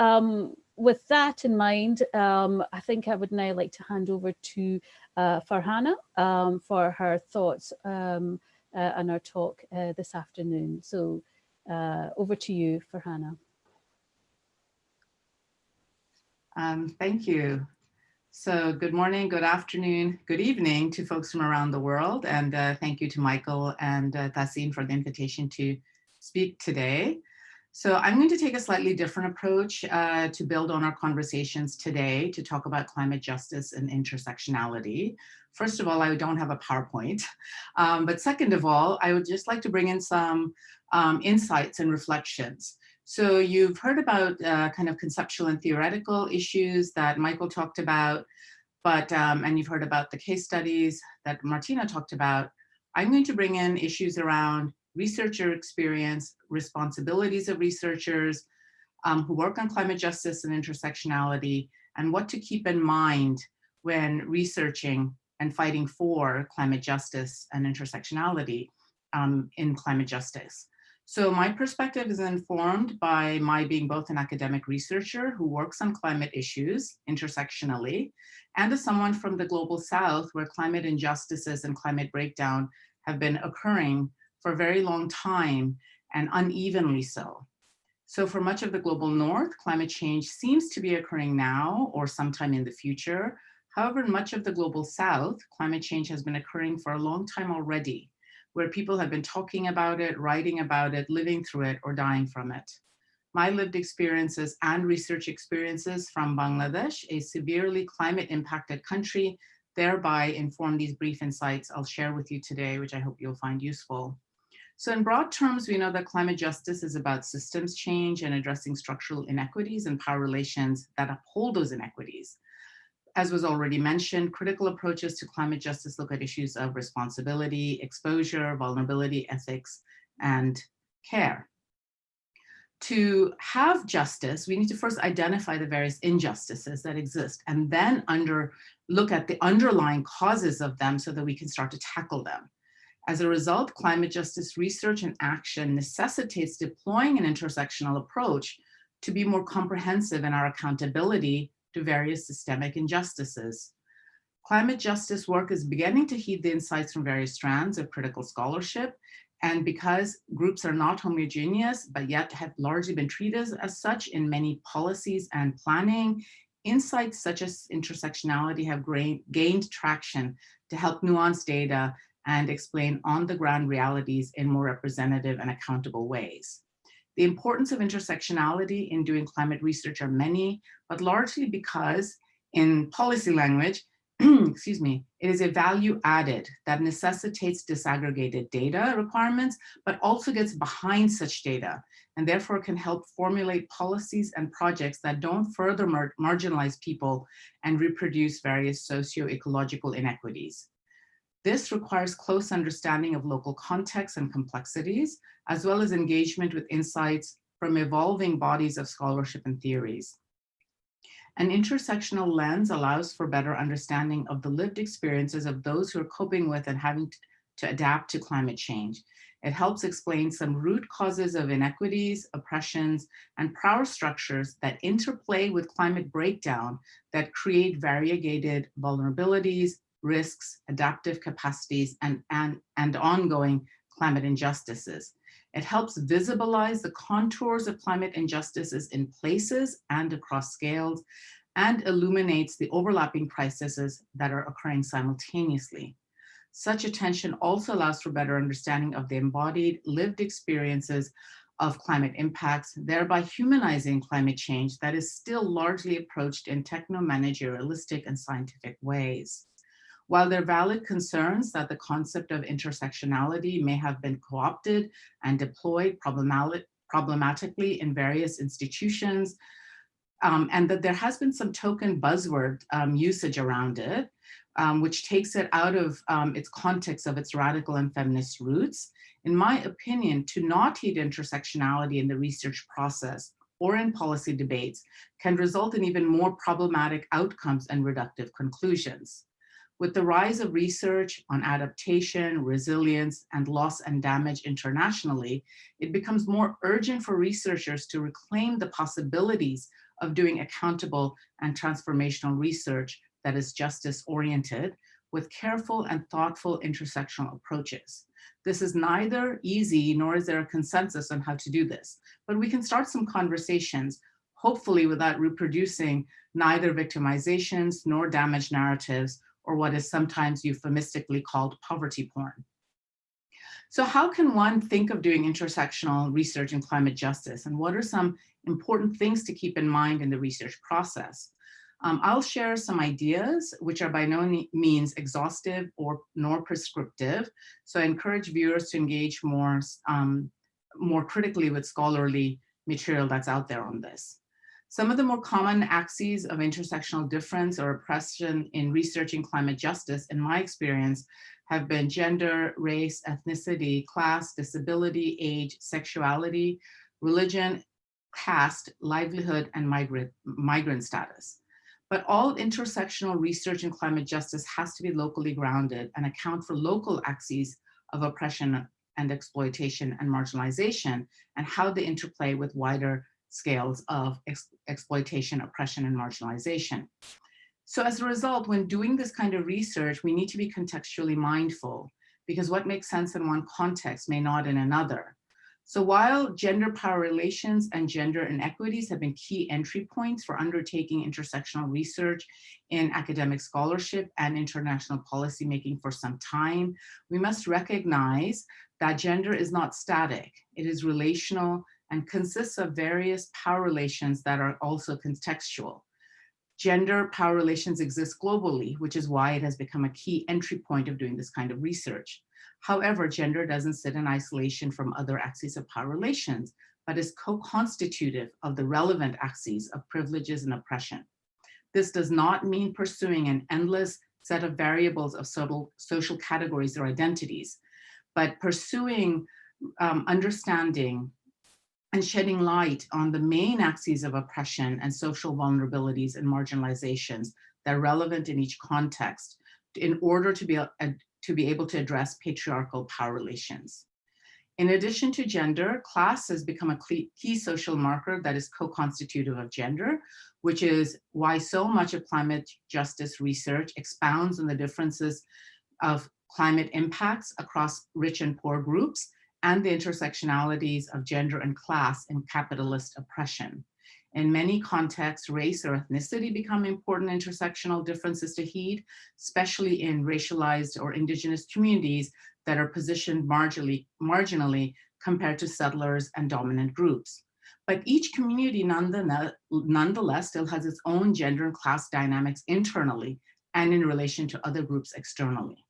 with that in mind, I think I would now like to hand over to Farhana for her thoughts on our talk this afternoon. So over to you, Farhana. Thank you. So good morning, good afternoon, good evening to folks from around the world. And thank you to Michael and Tassin for the invitation to speak today. So I'm going to take a slightly different approach to build on our conversations today to talk about climate justice and intersectionality. First of all, I don't have a PowerPoint, but second of all, I would just like to bring in some insights and reflections. So you've heard about kind of conceptual and theoretical issues that Michael talked about, but and you've heard about the case studies that Martina talked about. I'm going to bring in issues around researcher experience, responsibilities of researchers who work on climate justice and intersectionality, and what to keep in mind when researching and fighting for climate justice and intersectionality in climate justice. So my perspective is informed by my being both an academic researcher who works on climate issues intersectionally, and as someone from the global South where climate injustices and climate breakdown have been occurring for a very long time and unevenly so. So for much of the global North, climate change seems to be occurring now or sometime in the future. However, in much of the global South, climate change has been occurring for a long time already, where people have been talking about it, writing about it, living through it, or dying from it. My lived experiences and research experiences from Bangladesh, a severely climate impacted country, thereby inform these brief insights I'll share with you today, which I hope you'll find useful. So in broad terms, we know that climate justice is about systems change and addressing structural inequities and power relations that uphold those inequities. As was already mentioned, critical approaches to climate justice look at issues of responsibility, exposure, vulnerability, ethics, and care. To have justice, we need to first identify the various injustices that exist and then look at the underlying causes of them so that we can start to tackle them. As a result, climate justice research and action necessitates deploying an intersectional approach to be more comprehensive in our accountability to various systemic injustices. Climate justice work is beginning to heed the insights from various strands of critical scholarship, and because groups are not homogeneous, but yet have largely been treated as such in many policies and planning, insights such as intersectionality have gained traction to help nuance data and explain on-the-ground realities in more representative and accountable ways. The importance of intersectionality in doing climate research are many, but largely because, in policy language, excuse me, it is a value added that necessitates disaggregated data requirements, but also gets behind such data, and therefore can help formulate policies and projects that don't further marginalize people and reproduce various socio-ecological inequities. This requires close understanding of local contexts and complexities, as well as engagement with insights from evolving bodies of scholarship and theories. An intersectional lens allows for better understanding of the lived experiences of those who are coping with and having to adapt to climate change. It helps explain some root causes of inequities, oppressions, and power structures that interplay with climate breakdown that create variegated vulnerabilities, risks, adaptive capacities, and ongoing climate injustices. It helps visibilize the contours of climate injustices in places and across scales, and illuminates the overlapping crises that are occurring simultaneously. Such attention also allows for better understanding of the embodied lived experiences of climate impacts, thereby humanizing climate change that is still largely approached in techno-managerialistic and scientific ways. While there are valid concerns that the concept of intersectionality may have been co-opted and deployed problematically in various institutions, and that there has been some token buzzword usage around it, which takes it out of its context of its radical and feminist roots, in my opinion, to not heed intersectionality in the research process or in policy debates can result in even more problematic outcomes and reductive conclusions. With the rise of research on adaptation, resilience, and loss and damage internationally, it becomes more urgent for researchers to reclaim the possibilities of doing accountable and transformational research that is justice-oriented with careful and thoughtful intersectional approaches. This is neither easy, nor is there a consensus on how to do this, but we can start some conversations, hopefully without reproducing neither victimizations nor damage narratives, or what is sometimes euphemistically called poverty porn. So how can one think of doing intersectional research in climate justice, and what are some important things to keep in mind in the research process? I'll share some ideas which are by no means exhaustive or nor prescriptive, so I encourage viewers to engage more critically with scholarly material that's out there on this. Some of the more common axes of intersectional difference or oppression in researching climate justice, in my experience, have been gender, race, ethnicity, class, disability, age, sexuality, religion, caste, livelihood, and migrant status. But all intersectional research in climate justice has to be locally grounded and account for local axes of oppression and exploitation and marginalization, and how they interplay with wider scales of exploitation, oppression, and marginalization. So as a result, when doing this kind of research, we need to be contextually mindful, because what makes sense in one context may not in another. So while gender power relations and gender inequities have been key entry points for undertaking intersectional research in academic scholarship and international policymaking for some time, we must recognize that gender is not static. It is relational and consists of various power relations that are also contextual. Gender power relations exist globally, which is why it has become a key entry point of doing this kind of research. However, gender doesn't sit in isolation from other axes of power relations, but is co-constitutive of the relevant axes of privileges and oppression. This does not mean pursuing an endless set of variables of social categories or identities, but pursuing understanding and shedding light on the main axes of oppression and social vulnerabilities and marginalizations that are relevant in each context in order to be able to address patriarchal power relations. In addition to gender, class has become a key social marker that is co-constitutive of gender, which is why so much of climate justice research expounds on the differences of climate impacts across rich and poor groups, and the intersectionalities of gender and class in capitalist oppression. In many contexts, race or ethnicity become important intersectional differences to heed, especially in racialized or indigenous communities that are positioned marginally compared to settlers and dominant groups. But each community nonetheless still has its own gender and class dynamics internally and in relation to other groups externally.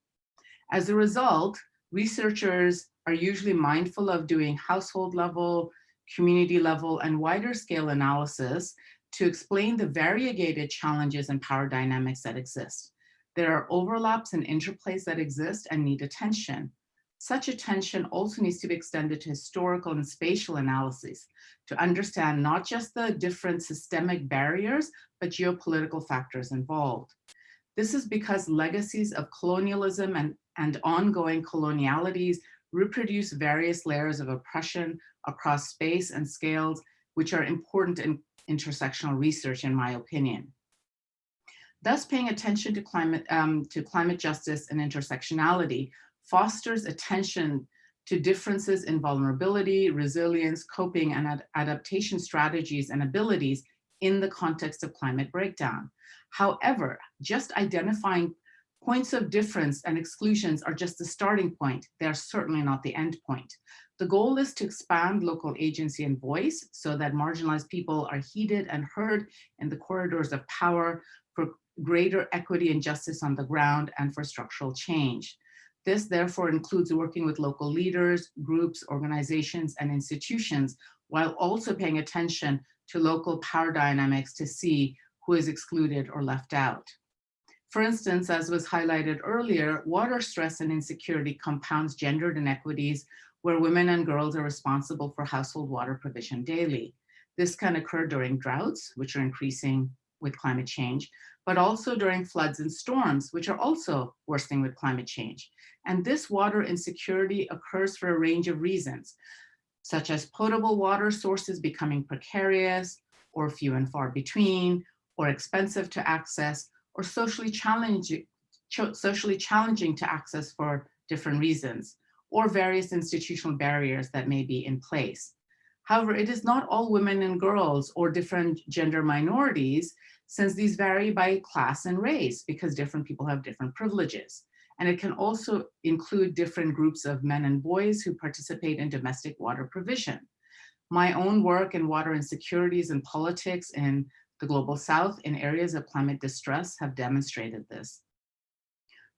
As a result, researchers are usually mindful of doing household level, community level, and wider scale analysis to explain the variegated challenges and power dynamics that exist. There are overlaps and interplays that exist and need attention. Such attention also needs to be extended to historical and spatial analyses to understand not just the different systemic barriers, but geopolitical factors involved. This is because legacies of colonialism and ongoing colonialities reproduce various layers of oppression across space and scales, which are important in intersectional research, in my opinion. Thus, paying attention to climate justice and intersectionality fosters attention to differences in vulnerability, resilience, coping, and adaptation strategies and abilities in the context of climate breakdown. However, just identifying points of difference and exclusions are just the starting point. They are certainly not the end point. The goal is to expand local agency and voice so that marginalized people are heeded and heard in the corridors of power for greater equity and justice on the ground and for structural change. This therefore includes working with local leaders, groups, organizations, and institutions, while also paying attention to local power dynamics to see who is excluded or left out. For instance, as was highlighted earlier, water stress and insecurity compounds gendered inequities where women and girls are responsible for household water provision daily. This can occur during droughts, which are increasing with climate change, but also during floods and storms, which are also worsening with climate change. And this water insecurity occurs for a range of reasons, such as potable water sources becoming precarious, or few and far between, or expensive to access, or socially challenging to access for different reasons, or various institutional barriers that may be in place. However, it is not all women and girls or different gender minorities, since these vary by class and race because different people have different privileges. And it can also include different groups of men and boys who participate in domestic water provision. My own work in water insecurities and politics in the Global South in areas of climate distress have demonstrated this.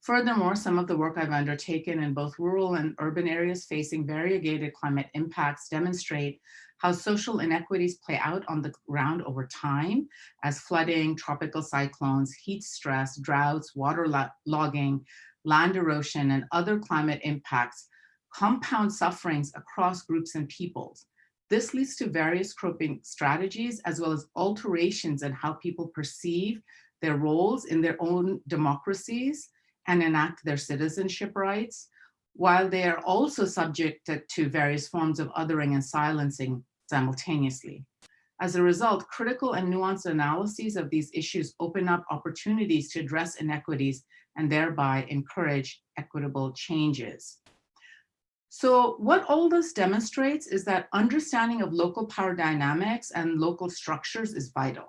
Furthermore, some of the work I've undertaken in both rural and urban areas facing variegated climate impacts demonstrate how social inequities play out on the ground over time as flooding, tropical cyclones, heat stress, droughts, water logging, land erosion, and other climate impacts compound sufferings across groups and peoples. This leads to various coping strategies as well as alterations in how people perceive their roles in their own democracies and enact their citizenship rights, while they are also subjected to various forms of othering and silencing simultaneously. As a result, critical and nuanced analyses of these issues open up opportunities to address inequities and thereby encourage equitable changes. So what all this demonstrates is that understanding of local power dynamics and local structures is vital.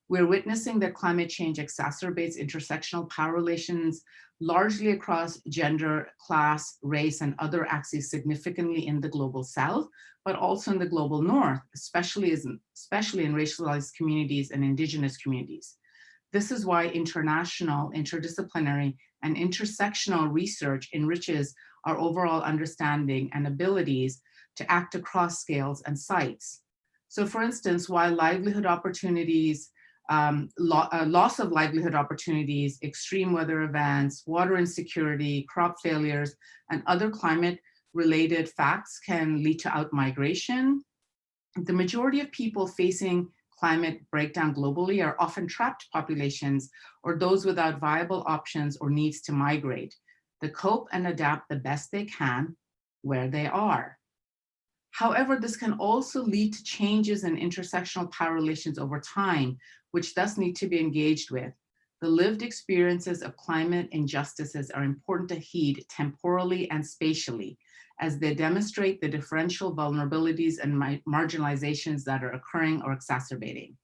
We're witnessing that climate change exacerbates intersectional power relations largely across gender, class, race, and other axes significantly in the Global South, but also in the Global North, especially in racialized communities and indigenous communities. This is why international, interdisciplinary, and intersectional research enriches our overall understanding and abilities to act across scales and sites. So for instance, while livelihood opportunities, loss of livelihood opportunities, extreme weather events, water insecurity, crop failures, and other climate-related facts can lead to outmigration, the majority of people facing climate breakdown globally are often trapped populations or those without viable options or needs to migrate. They cope and adapt the best they can where they are. However, this can also lead to changes in intersectional power relations over time, which thus need to be engaged with. The lived experiences of climate injustices are important to heed temporally and spatially, as they demonstrate the differential vulnerabilities and marginalizations that are occurring or exacerbating.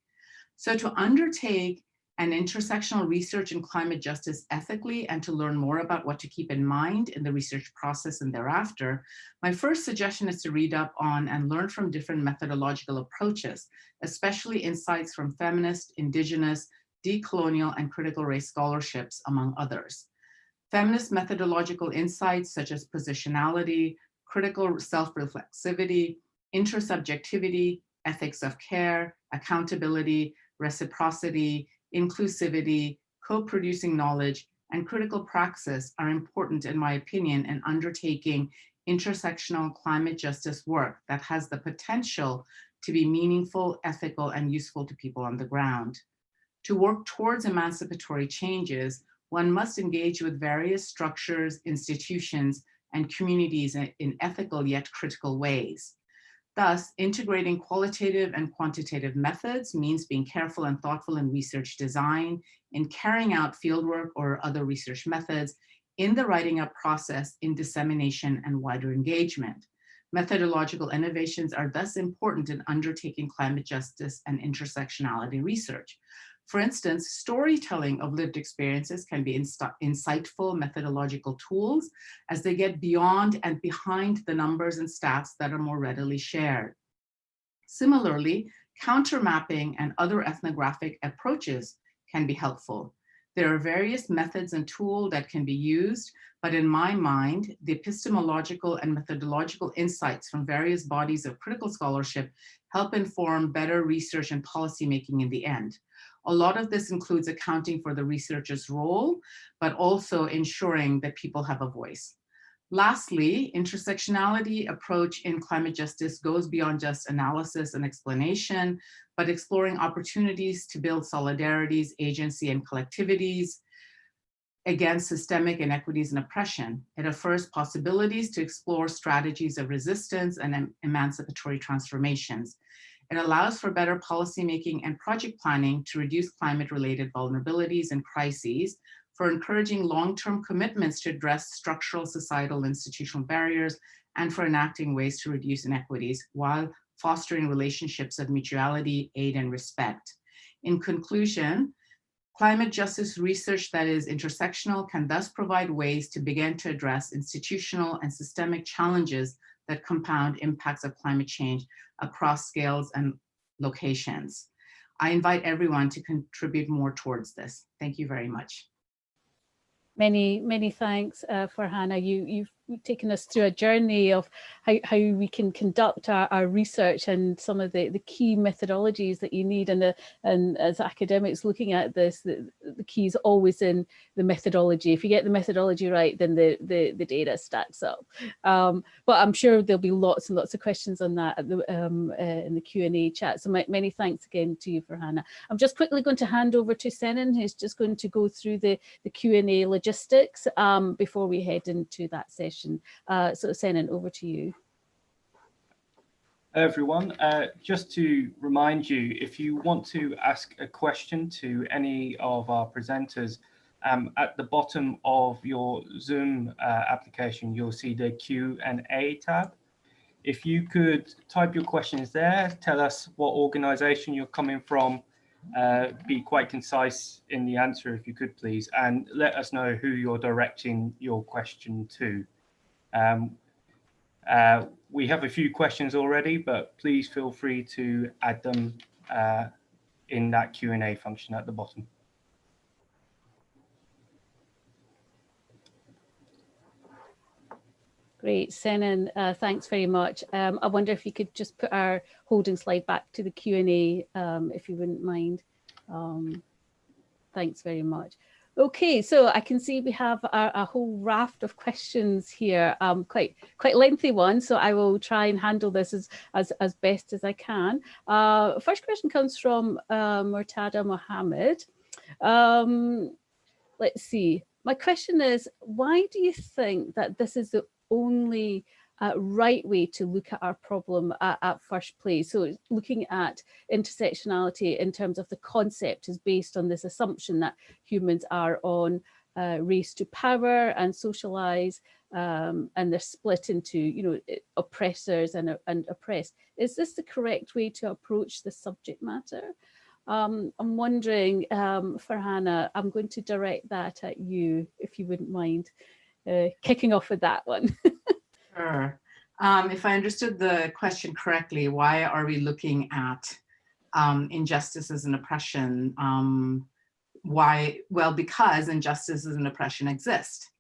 So to undertake an intersectional research in climate justice ethically and to learn more about what to keep in mind in the research process and thereafter, my first suggestion is to read up on and learn from different methodological approaches, especially insights from feminist, indigenous, decolonial, and critical race scholarships, among others. Feminist methodological insights such as positionality, critical self-reflexivity, intersubjectivity, ethics of care, accountability, reciprocity, inclusivity, co-producing knowledge, and critical praxis are important, in my opinion, in undertaking intersectional climate justice work that has the potential to be meaningful, ethical, and useful to people on the ground. To work towards emancipatory changes, one must engage with various structures, institutions, and communities in ethical yet critical ways. Thus, integrating qualitative and quantitative methods means being careful and thoughtful in research design, in carrying out fieldwork or other research methods, in the writing up process, in dissemination and wider engagement. Methodological innovations are thus important in undertaking climate justice and intersectionality research. For instance, storytelling of lived experiences can be insightful methodological tools as they get beyond and behind the numbers and stats that are more readily shared. Similarly, countermapping and other ethnographic approaches can be helpful. There are various methods and tools that can be used, but in my mind, the epistemological and methodological insights from various bodies of critical scholarship help inform better research and policymaking in the end. A lot of this includes accounting for the researcher's role, but also ensuring that people have a voice. Lastly, intersectionality approach in climate justice goes beyond just analysis and explanation, but exploring opportunities to build solidarities, agency, and collectivities against systemic inequities and oppression. It offers possibilities to explore strategies of resistance and emancipatory transformations. It allows for better policymaking and project planning to reduce climate-related vulnerabilities and crises, for encouraging long-term commitments to address structural, societal, institutional barriers, and for enacting ways to reduce inequities while fostering relationships of mutuality, aid, and respect. In conclusion, climate justice research that is intersectional can thus provide ways to begin to address institutional and systemic challenges that compound impacts of climate change across scales and locations. I invite everyone to contribute more towards this. Thank you very much. Many thanks for Hannah. You've taken us through a journey of how we can conduct our research and some of the key methodologies that you need. And as academics looking at this, the key is always in the methodology. If you get the methodology right, then the data stacks up. But I'm sure there'll be lots and lots of questions on that at in the Q&A chat. So many thanks again to you for Hannah. I'm just quickly going to hand over to Senan, who's just going to go through the Q&A logistics before we head into that session. So Senan, over to you. Hello everyone, just to remind you, if you want to ask a question to any of our presenters, at the bottom of your Zoom application, you'll see the Q&A tab. If you could type your questions there, tell us what organization you're coming from, be quite concise in the answer if you could please, and let us know who you're directing your question to. We have a few questions already, but please feel free to add them in that Q&A function at the bottom. Great, Senan, thanks very much. I wonder if you could just put our holding slide back to the Q&A, if you wouldn't mind. Thanks very much. Okay, so I can see we have a whole raft of questions here, quite lengthy ones, so I will try and handle this as best as I can. First question comes from Murtada Mohammed. Let's see. My question is, why do you think that this is the only right way to look at our problem at first place? So looking at intersectionality in terms of the concept is based on this assumption that humans are on race to power and socialize, and they're split into, you know, oppressors and oppressed. Is this the correct way to approach the subject matter? I'm wondering, for Hannah, I'm going to direct that at you, if you wouldn't mind kicking off with that one. Sure. If I understood the question correctly, why are we looking at injustices and oppression why? Well, because injustices and oppression exist.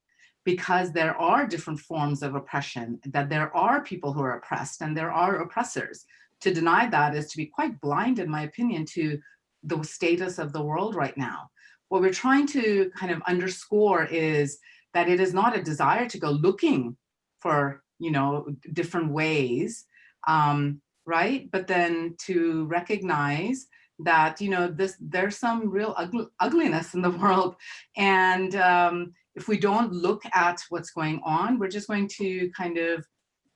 Because there are different forms of oppression, that there are people who are oppressed and there are oppressors. To deny that is to be quite blind, in my opinion, to the status of the world right now. What we're trying to kind of underscore is that it is not a desire to go looking for, different ways, right? But then to recognize that, there's some real ugliness in the world. And if we don't look at what's going on, we're just going to kind of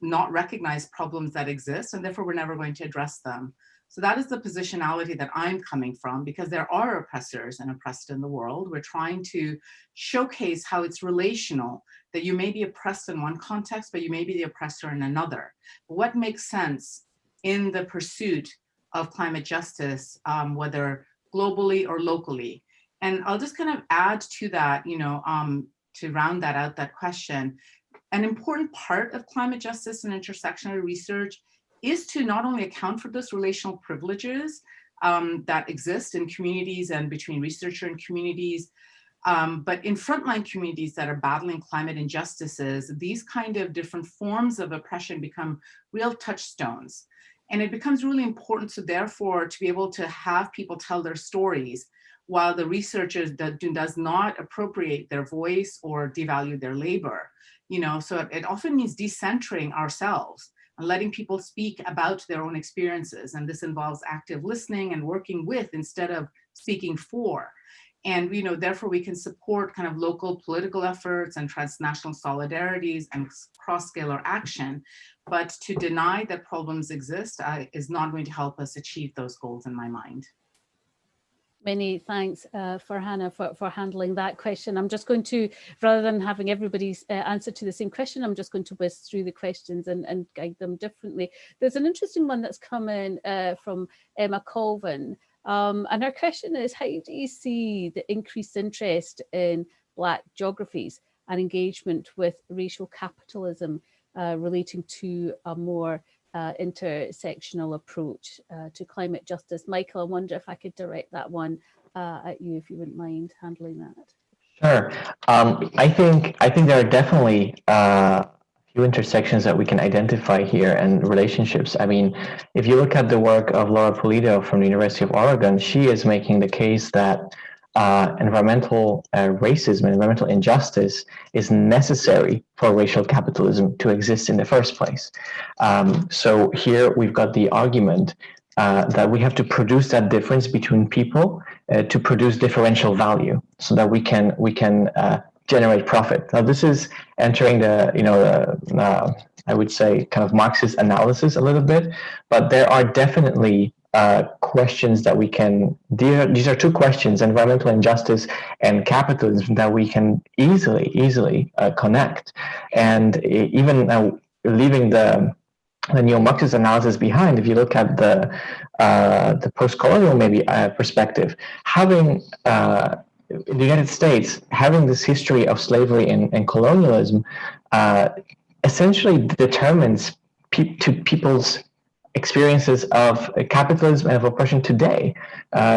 not recognize problems that exist, and therefore we're never going to address them. So that is the positionality that I'm coming from, because there are oppressors and oppressed in the world. We're trying to showcase how it's relational, that you may be oppressed in one context, but you may be the oppressor in another. What makes sense in the pursuit of climate justice, whether globally or locally? And I'll just kind of add to that, to round that out, that question. An important part of climate justice and intersectional research is to not only account for those relational privileges that exist in communities and between researcher and communities, but in frontline communities that are battling climate injustices, these kind of different forms of oppression become real touchstones. And it becomes really important to, therefore, to be able to have people tell their stories while the researchers does not appropriate their voice or devalue their labor. So it often means decentering ourselves and letting people speak about their own experiences. And this involves active listening and working with instead of speaking for. And therefore we can support kind of local political efforts and transnational solidarities and cross-scalar action. But to deny that problems exist is not going to help us achieve those goals, in my mind. Many thanks for Hannah for handling that question. I'm just going to, rather than having everybody's answer to the same question, I'm just going to whiz through the questions and guide them differently. There's an interesting one that's come in from Emma Colvin. And her question is, how do you see the increased interest in Black geographies and engagement with racial capitalism relating to a more intersectional approach to climate justice? Michael, I wonder if I could direct that one at you, if you wouldn't mind handling that. Sure. I think there are definitely a few intersections that we can identify here and relationships. I mean, if you look at the work of Laura Pulido from the University of Oregon, she is making the case that environmental racism and environmental injustice is necessary for racial capitalism to exist in the first place. So here we've got the argument that we have to produce that difference between people to produce differential value, so that we can generate profit. Now this is entering the I would say kind of Marxist analysis a little bit, but there are definitely questions that we can, these are two questions, environmental injustice and capitalism, that we can easily connect. And even leaving the neo-Marxist analysis behind, if you look at the post-colonial maybe perspective, having in the United States, having this history of slavery and colonialism essentially determines people's experiences of capitalism and of oppression today.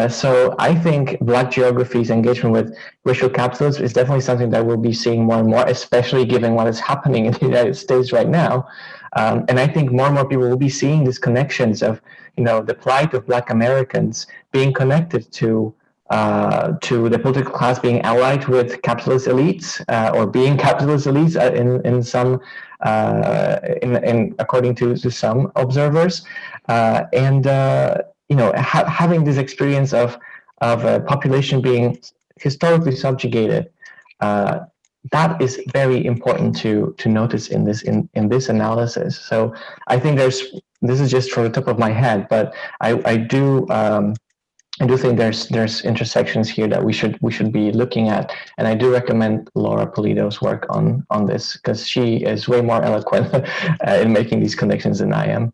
So I think Black geography's engagement with racial capitalism is definitely something that we'll be seeing more and more, especially given what is happening in the United States right now. And I think more and more people will be seeing these connections of, the plight of Black Americans being connected to the political class being allied with capitalist elites, or being capitalist elites in some, according to some observers, and having this experience of a population being historically subjugated. That is very important to notice in this analysis. So I think this is just from the top of my head, but I do think there's intersections here that we should be looking at, and I do recommend Laura Pulido's work on this, because she is way more eloquent in making these connections than I am.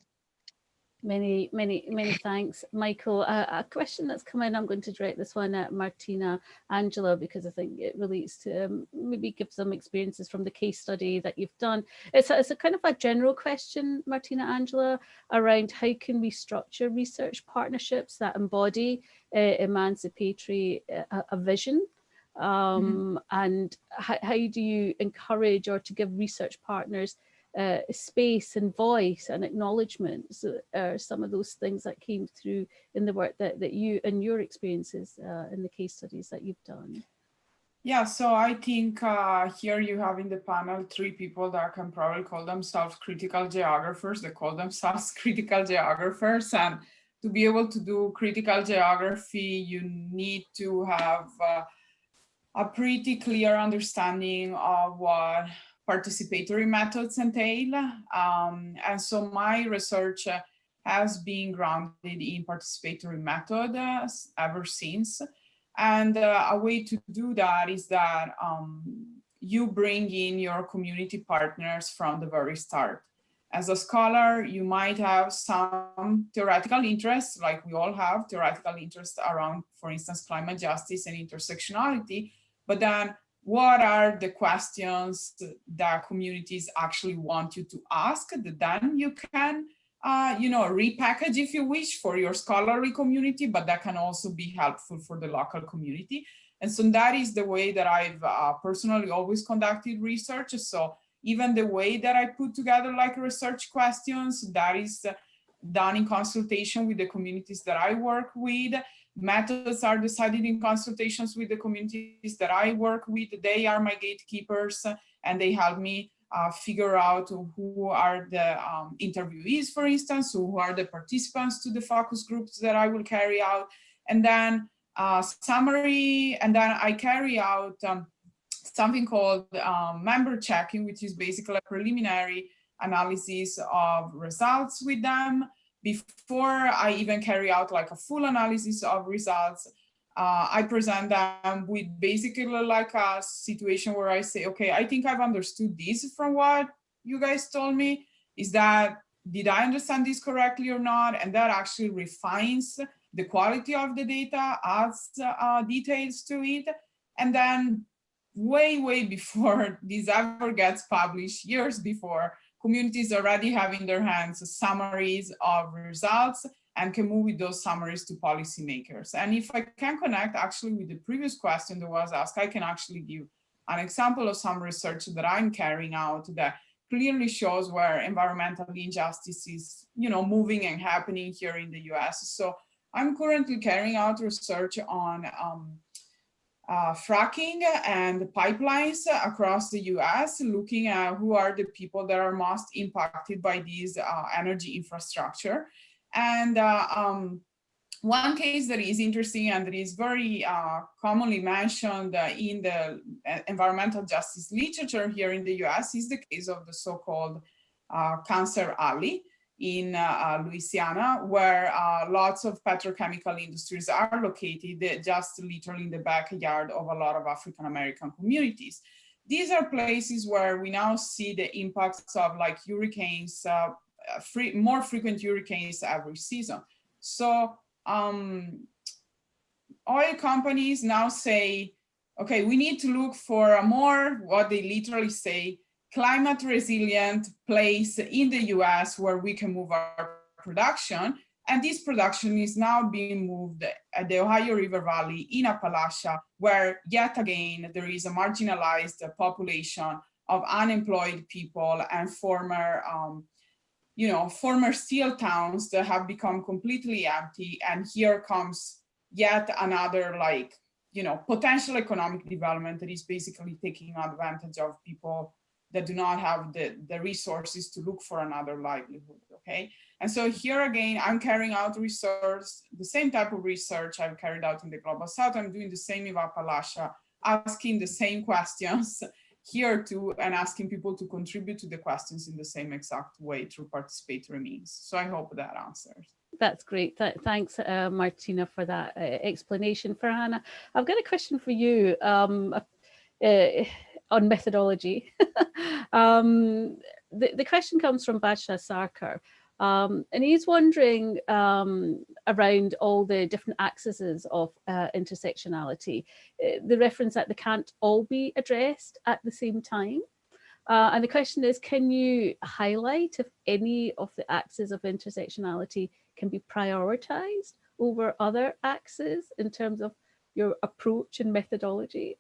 Many thanks, Michael. A question that's come in, I'm going to direct this one at Martina Angela, because I think it relates to maybe give some experiences from the case study that you've done. It's a kind of a general question, Martina Angela, around how can we structure research partnerships that embody emancipatory a vision, and how do you encourage or to give research partners space and voice and acknowledgement? So some of those things that came through in the work that you and your experiences in the case studies that you've done. Yeah, so I think here you have in the panel 3 people that can probably call themselves critical geographers. They call themselves critical geographers, and to be able to do critical geography, you need to have a pretty clear understanding of what participatory methods entail. And so my research has been grounded in participatory methods ever since. And a way to do that is that you bring in your community partners from the very start. As a scholar, you might have some theoretical interests, like we all have theoretical interests around, for instance, climate justice and intersectionality, but then what are the questions that communities actually want you to ask that then you can, repackage, if you wish, for your scholarly community, but that can also be helpful for the local community. And so that is the way that I've personally always conducted research. So even the way that I put together like research questions, that is done in consultation with the communities that I work with. Methods are decided in consultations with the communities that I work with. They are my gatekeepers, and they help me figure out who are the interviewees, for instance, who are the participants to the focus groups that I will carry out. And then summary, and then I carry out something called member checking, which is basically a preliminary analysis of results with them. Before I even carry out like a full analysis of results, I present them with basically like a situation where I say, okay, I think I've understood this from what you guys told me. Did I understand this correctly or not? And that actually refines the quality of the data, adds details to it. And then way before this ever gets published, years before, communities already have in their hands summaries of results and can move with those summaries to policymakers. And if I can connect actually with the previous question that was asked, I can actually give an example of some research that I'm carrying out that clearly shows where environmental injustice is, moving and happening here in the US. So I'm currently carrying out research on fracking and pipelines across the US, looking at who are the people that are most impacted by these energy infrastructure. And one case that is interesting and that is very commonly mentioned in the environmental justice literature here in the US is the case of the so-called Cancer Alley in Louisiana, where lots of petrochemical industries are located just literally in the backyard of a lot of African American communities. These are places where we now see the impacts of like hurricanes, more frequent hurricanes every season. So oil companies now say, okay, we need to look for a more, what they literally say, climate resilient place in the US where we can move our production. And this production is now being moved at the Ohio River Valley in Appalachia, where yet again, there is a marginalized population of unemployed people and former steel towns that have become completely empty. And here comes yet another potential economic development that is basically taking advantage of people that do not have the resources to look for another livelihood, okay? And so here again, I'm carrying out research, the same type of research I've carried out in the Global South. I'm doing the same in Appalachia, asking the same questions here too, and asking people to contribute to the questions in the same exact way through participatory means. So I hope that answers. That's great. Thanks, Martina, for that explanation. For Hannah, I've got a question for you on methodology. The question comes from Badsha Sarkar. And he's wondering around all the different axes of intersectionality, the reference that they can't all be addressed at the same time. And the question is, can you highlight if any of the axes of intersectionality can be prioritized over other axes in terms of your approach and methodology?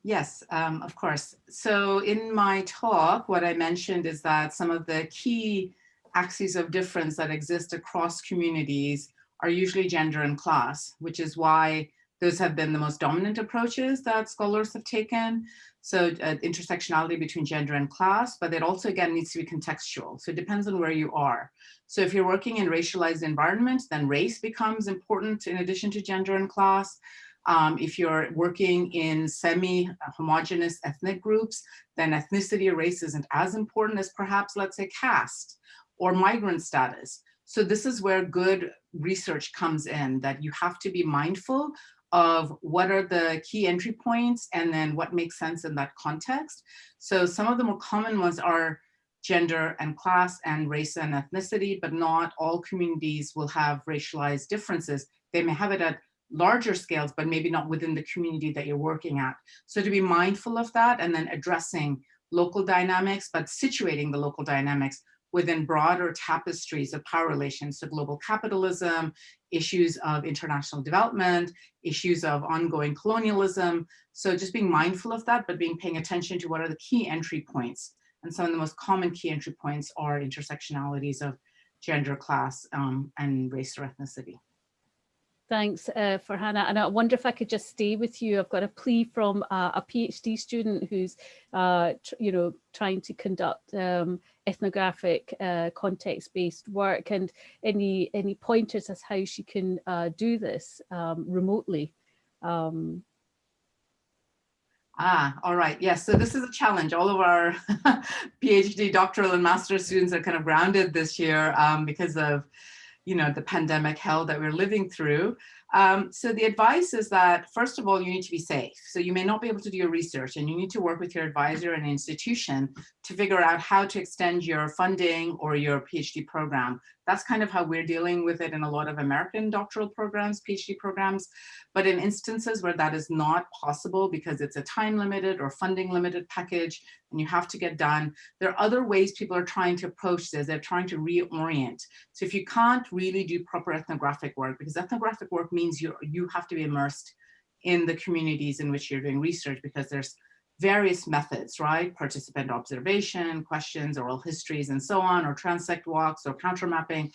Yes, of course. So in my talk, what I mentioned is that some of the key axes of difference that exist across communities are usually gender and class, which is why those have been the most dominant approaches that scholars have taken. So intersectionality between gender and class, but it also, again, needs to be contextual. So it depends on where you are. So if you're working in racialized environments, then race becomes important in addition to gender and class. If you're working in semi-homogeneous ethnic groups, then ethnicity or race isn't as important as perhaps, let's say, caste or migrant status. So this is where good research comes in, that you have to be mindful of what are the key entry points and then what makes sense in that context. So some of the more common ones are gender and class and race and ethnicity, but not all communities will have racialized differences. They may have it at larger scales, but maybe not within the community that you're working at. So to be mindful of that and then addressing local dynamics, but situating the local dynamics within broader tapestries of power relations, so global capitalism, issues of international development, issues of ongoing colonialism. So just being mindful of that, but paying attention to what are the key entry points. And some of the most common key entry points are intersectionalities of gender, class, and race or ethnicity. Thanks, Farhana. And I wonder if I could just stay with you. I've got a plea from a PhD student who's, trying to conduct ethnographic, context-based work, and any pointers as how she can do this remotely. All right. Yes. So this is a challenge. All of our PhD, doctoral, and master's students are kind of grounded this year because of the pandemic hell that we're living through. So the advice is that, first of all, you need to be safe. So you may not be able to do your research, and you need to work with your advisor and institution to figure out how to extend your funding or your PhD program. That's kind of how we're dealing with it in a lot of American doctoral programs, PhD programs. But in instances where that is not possible because it's a time limited or funding limited package and you have to get done, there are other ways people are trying to approach this. They're trying to reorient. So if you can't really do proper ethnographic work, because ethnographic work means you have to be immersed in the communities in which you're doing research, because there's various methods, right? Participant observation, questions, oral histories, and so on, or transect walks or counter mapping.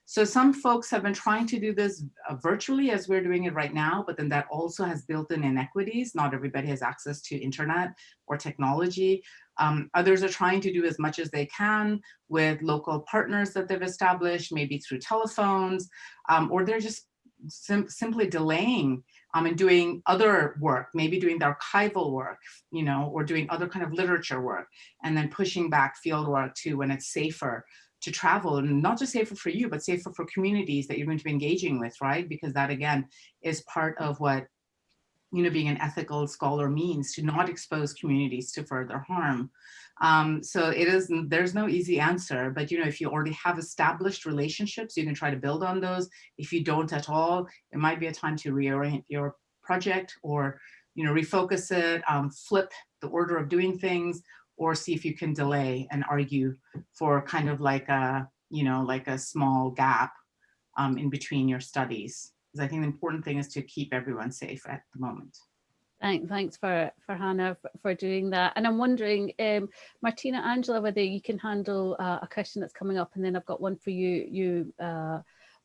So some folks have been trying to do this virtually as we're doing it right now, but then that also has built-in inequities. Not everybody has access to internet or technology. Others are trying to do as much as they can with local partners that they've established, maybe through telephones, or they're just simply delaying and doing other work, maybe doing the archival work, or doing other kind of literature work, and then pushing back field work to when it's safer to travel, and not just safer for you, but safer for communities that you're going to be engaging with, right? Because that, again, is part of what being an ethical scholar means, to not expose communities to further harm. So there's no easy answer, but if you already have established relationships, you can try to build on those. If you don't at all, it might be a time to reorient your project, or refocus it, flip the order of doing things, or see if you can delay and argue for kind of like a small gap in between your studies. Because I think the important thing is to keep everyone safe at the moment. Thanks Farhana for doing that. And I'm wondering, Martina, Angela, whether you can handle a question that's coming up, and then I've got one for you,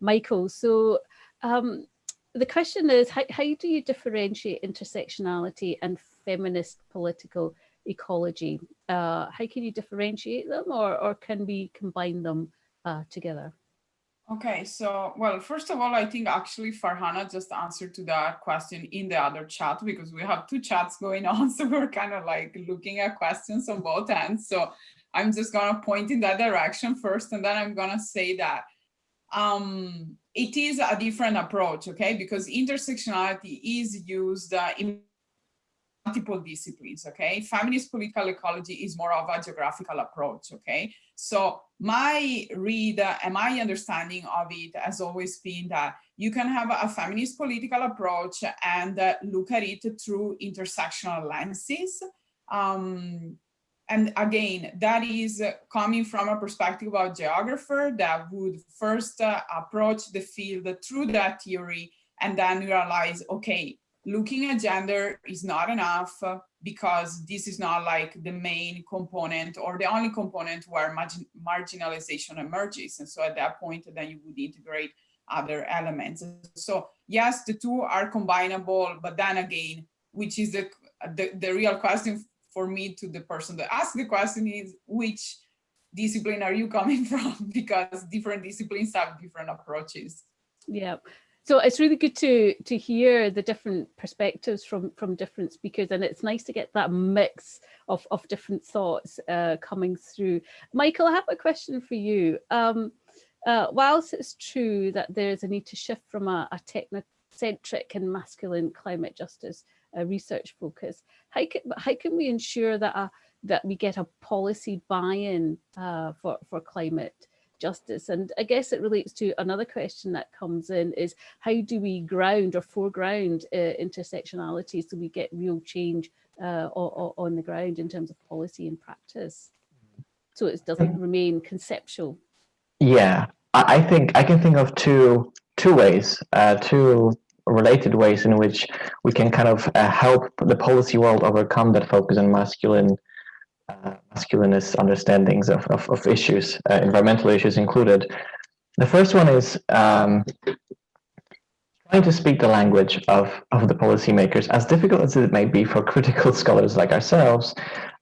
Michael. So the question is, how do you differentiate intersectionality and feminist political ecology? How can you differentiate them, or can we combine them together? Okay, so, well, first of all, I think actually Farhana just answered to that question in the other chat, because we have two chats going on. So we're kind of like looking at questions on both ends. So I'm just going to point in that direction first, and then I'm going to say that it is a different approach, okay? Because intersectionality is used in multiple disciplines, okay? Feminist political ecology is more of a geographical approach, okay? So my read and my understanding of it has always been that you can have a feminist political approach and look at it through intersectional lenses. And again, that is coming from a perspective of a geographer that would first approach the field through that theory and then realize, okay, looking at gender is not enough because this is not like the main component or the only component where marginalization emerges. And so at that point, then you would integrate other elements. So yes, the two are combinable, but then again, which is the real question for me to the person that asked the question is, which discipline are you coming from? Because different disciplines have different approaches. Yeah. So it's really good to hear the different perspectives from different speakers, and it's nice to get that mix of different thoughts coming through. Michael, I have a question for you. Whilst it's true that there's a need to shift from a technocentric and masculine climate justice research focus, how can we ensure that we get a policy buy-in for climate justice? And I guess it relates to another question that comes in is, how do we ground or foreground intersectionality so we get real change on the ground in terms of policy and practice, so it doesn't remain conceptual? Yeah, I think I can think of two ways, two related ways in which we can kind of help the policy world overcome that focus on masculinist understandings of issues, environmental issues included. The first one is trying to speak the language of the policymakers, as difficult as it may be for critical scholars like ourselves.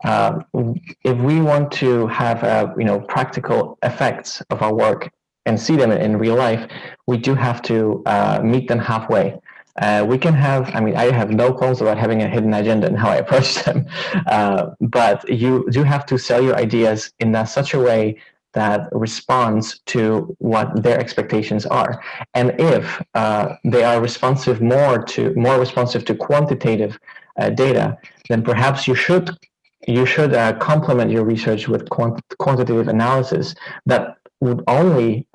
If we want to have practical effects of our work and see them in real life, we do have to meet them halfway. We can have, I have no problems about having a hidden agenda in how I approach them, but you do have to sell your ideas in such a way that responds to what their expectations are. And if they are more responsive to quantitative data, then perhaps you should complement your research with quantitative analysis that would only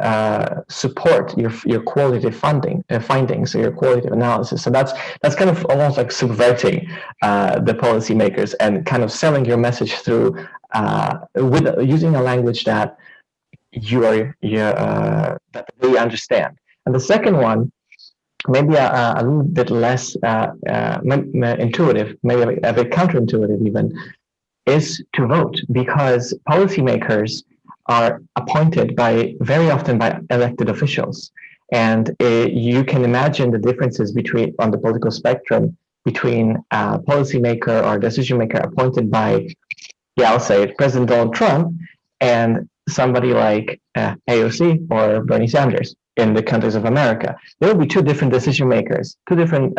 support your qualitative findings or your qualitative analysis. So that's kind of almost like subverting the policymakers and kind of selling your message through with using a language that that they understand. And the second one, maybe a little bit less intuitive, maybe a bit counterintuitive even, is to vote, because policymakers are appointed very often by elected officials. And you can imagine the differences on the political spectrum between a policymaker or decision maker appointed by, I'll say it, President Donald Trump, and somebody like AOC or Bernie Sanders in the countries of America. There will be two different decision makers, two different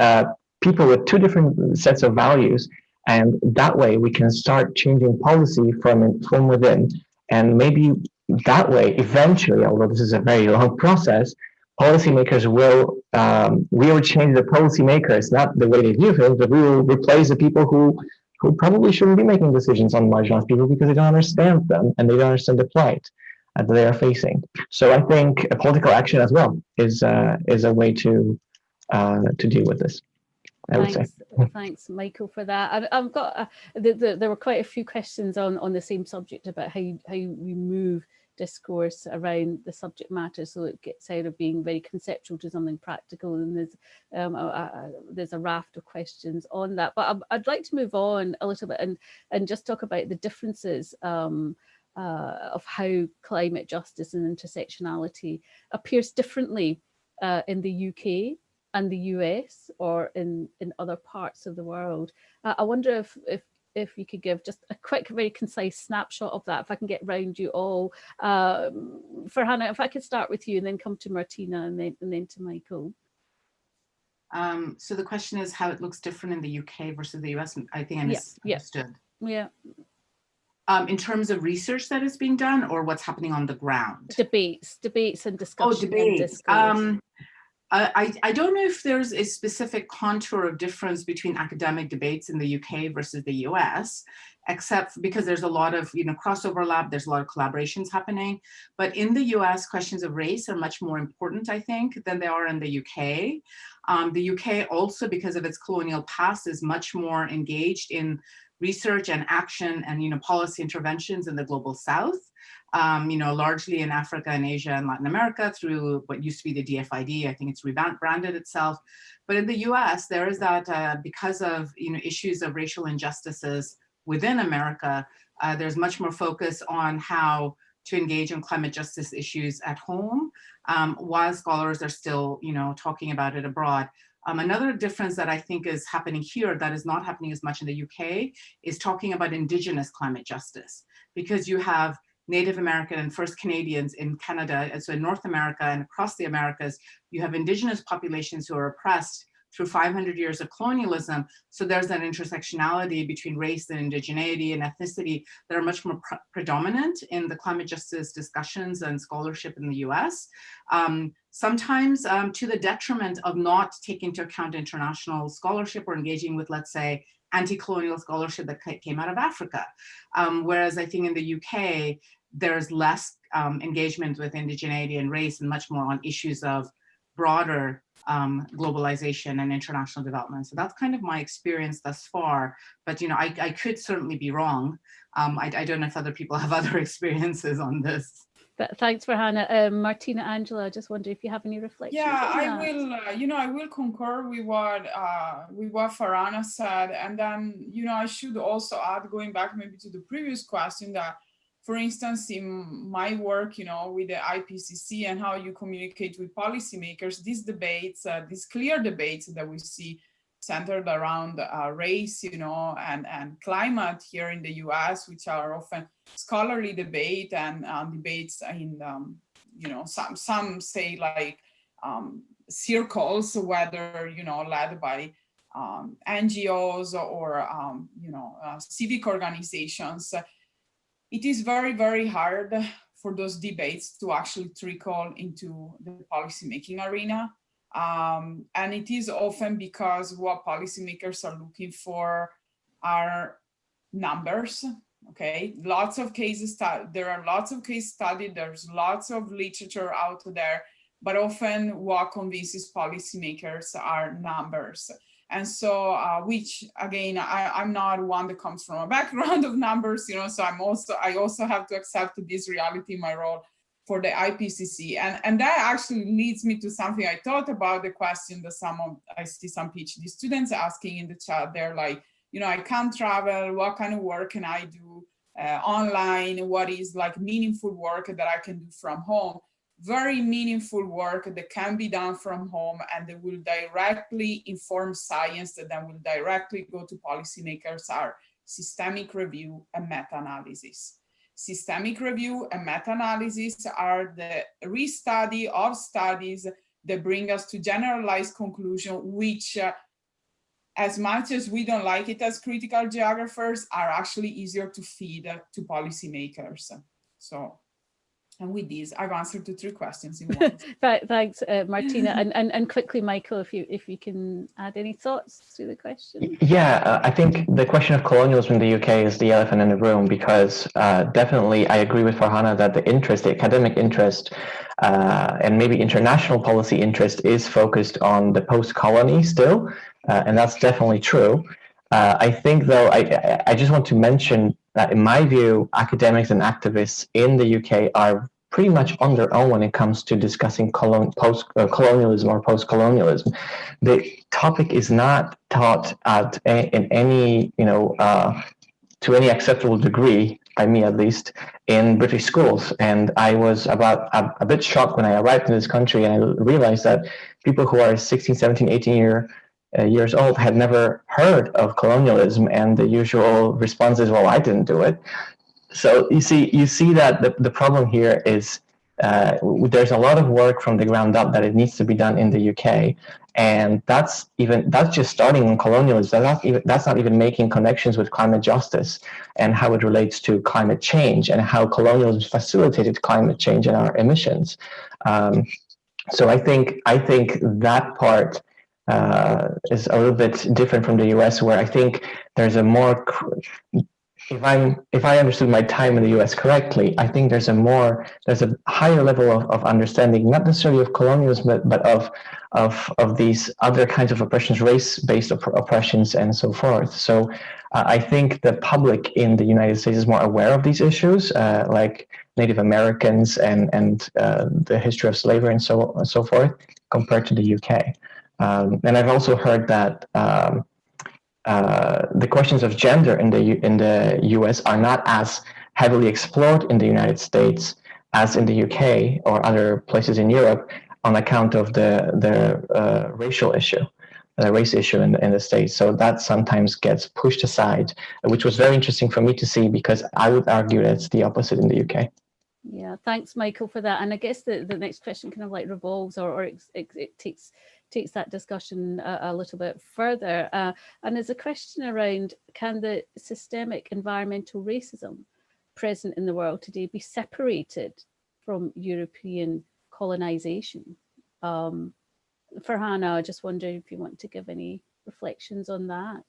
people with two different sets of values. And that way we can start changing policy from within. And maybe that way, eventually, although this is a very long process, policymakers will change the policymakers, not the way they view things, but we will replace the people who probably shouldn't be making decisions on marginalized people because they don't understand them and they don't understand the plight that they are facing. So I think a political action as well is a way to deal with this. Thanks, Michael, for that. I've got there were quite a few questions on the same subject about how we move discourse around the subject matter so it gets out of being very conceptual to something practical. And there's a raft of questions on that. But I'd like to move on a little bit and just talk about the differences of how climate justice and intersectionality appears differently in the UK and the US or in other parts of the world. I wonder if you could give just a quick, very concise snapshot of that, if I can get round you all. Farhana, if I could start with you and then come to Martina and then to Michael. So the question is how it looks different in the UK versus the US. I think I misunderstood. Yeah. In terms of research that is being done or what's happening on the ground? Debates and discussion. Oh, debates. I don't know if there's a specific contour of difference between academic debates in the UK versus the US, except because there's a lot of crossover lab, there's a lot of collaborations happening. But in the US, questions of race are much more important, I think, than they are in the UK. The UK also, because of its colonial past, is much more engaged in research and action and policy interventions in the global South. Largely in Africa and Asia and Latin America through what used to be the DFID. I think it's rebranded itself. But in the US, there is that because of issues of racial injustices within America, there's much more focus on how to engage in climate justice issues at home, while scholars are still talking about it abroad. Another difference that I think is happening here that is not happening as much in the UK is talking about Indigenous climate justice, because you have Native American and First Canadians in Canada, and so in North America and across the Americas, you have Indigenous populations who are oppressed through 500 years of colonialism. So there's that intersectionality between race and indigeneity and ethnicity that are much more predominant in the climate justice discussions and scholarship in the US. Sometimes to the detriment of not taking into account international scholarship or engaging with, let's say, anti-colonial scholarship that came out of Africa. Whereas I think in the UK, there's less engagement with indigeneity and race and much more on issues of broader globalization and international development. So that's kind of my experience thus far, but I could certainly be wrong. I don't know if other people have other experiences on this. Thanks, Farhana. Martina, Angela, I just wonder if you have any reflections. Yeah, I will. I will concur with what Farhana said, and then I should also add, going back maybe to the previous question, that, for instance, in my work, with the IPCC and how you communicate with policymakers, these debates, these clear debates that we see centered around race, and climate here in the US, which are often scholarly debate and debates in, some say like circles, whether, led by NGOs or, civic organizations. It is very, very hard for those debates to actually trickle into the policymaking arena. And it is often because what policymakers are looking for are numbers, okay? Lots of cases, there are lots of case studies, there's lots of literature out there, but often what convinces policymakers are numbers. And so, which again, I'm not one that comes from a background of numbers, so I also have to accept this reality in my role for the IPCC. And that actually leads me to something I thought about, the question that I see some PhD students asking in the chat. They're like, I can't travel, what kind of work can I do online? What is like meaningful work that I can do from home? Very meaningful work that can be done from home and that will directly inform science, that then will directly go to policymakers, are systemic review and meta-analysis. Systemic review and meta-analysis are the restudy of studies that bring us to generalized conclusion, which as much as we don't like it as critical geographers, are actually easier to feed to policymakers. So, and with these, I've answered to 3 questions in one. Thanks, Martina. And quickly, Michael, if you can add any thoughts to the question. Yeah, I think the question of colonialism in the UK is the elephant in the room, because definitely I agree with Farhana that the academic interest, and maybe international policy interest is focused on the post-colony still, and that's definitely true. I think, though, I just want to mention that in my view, academics and activists in the UK are pretty much on their own when it comes to discussing colonialism or post-colonialism. The topic is not taught in any, to any acceptable degree, by me at least, in British schools. And I was a bit shocked when I arrived in this country and I realized that people who are 16, 17, 18 years old had never heard of colonialism, and the usual response is, well, I didn't do it. So you see that the problem here is there's a lot of work from the ground up that it needs to be done in the UK, and that's just starting on colonialism. That's not even making connections with climate justice and how it relates to climate change and how colonialism facilitated climate change and our emissions. So I think that part is a little bit different from the US, where I think there's a more, if I understood my time in the US correctly, I think there's a higher level of understanding, not necessarily of colonialism, but of these other kinds of oppressions, race-based oppressions, and so forth. So I think the public in the United States is more aware of these issues, like Native Americans and the history of slavery and so forth, compared to the UK. And I've also heard that the questions of gender in the US are not as heavily explored in the United States as in the UK or other places in Europe, on account of the racial issue, the race issue in the States. So that sometimes gets pushed aside, which was very interesting for me to see, because I would argue that it's the opposite in the UK. Yeah, thanks, Michael, for that. And I guess the next question kind of like revolves or it takes that discussion a little bit further. And there's a question around, can the systemic environmental racism present in the world today be separated from European colonization? Farhana, I just wonder if you want to give any reflections on that.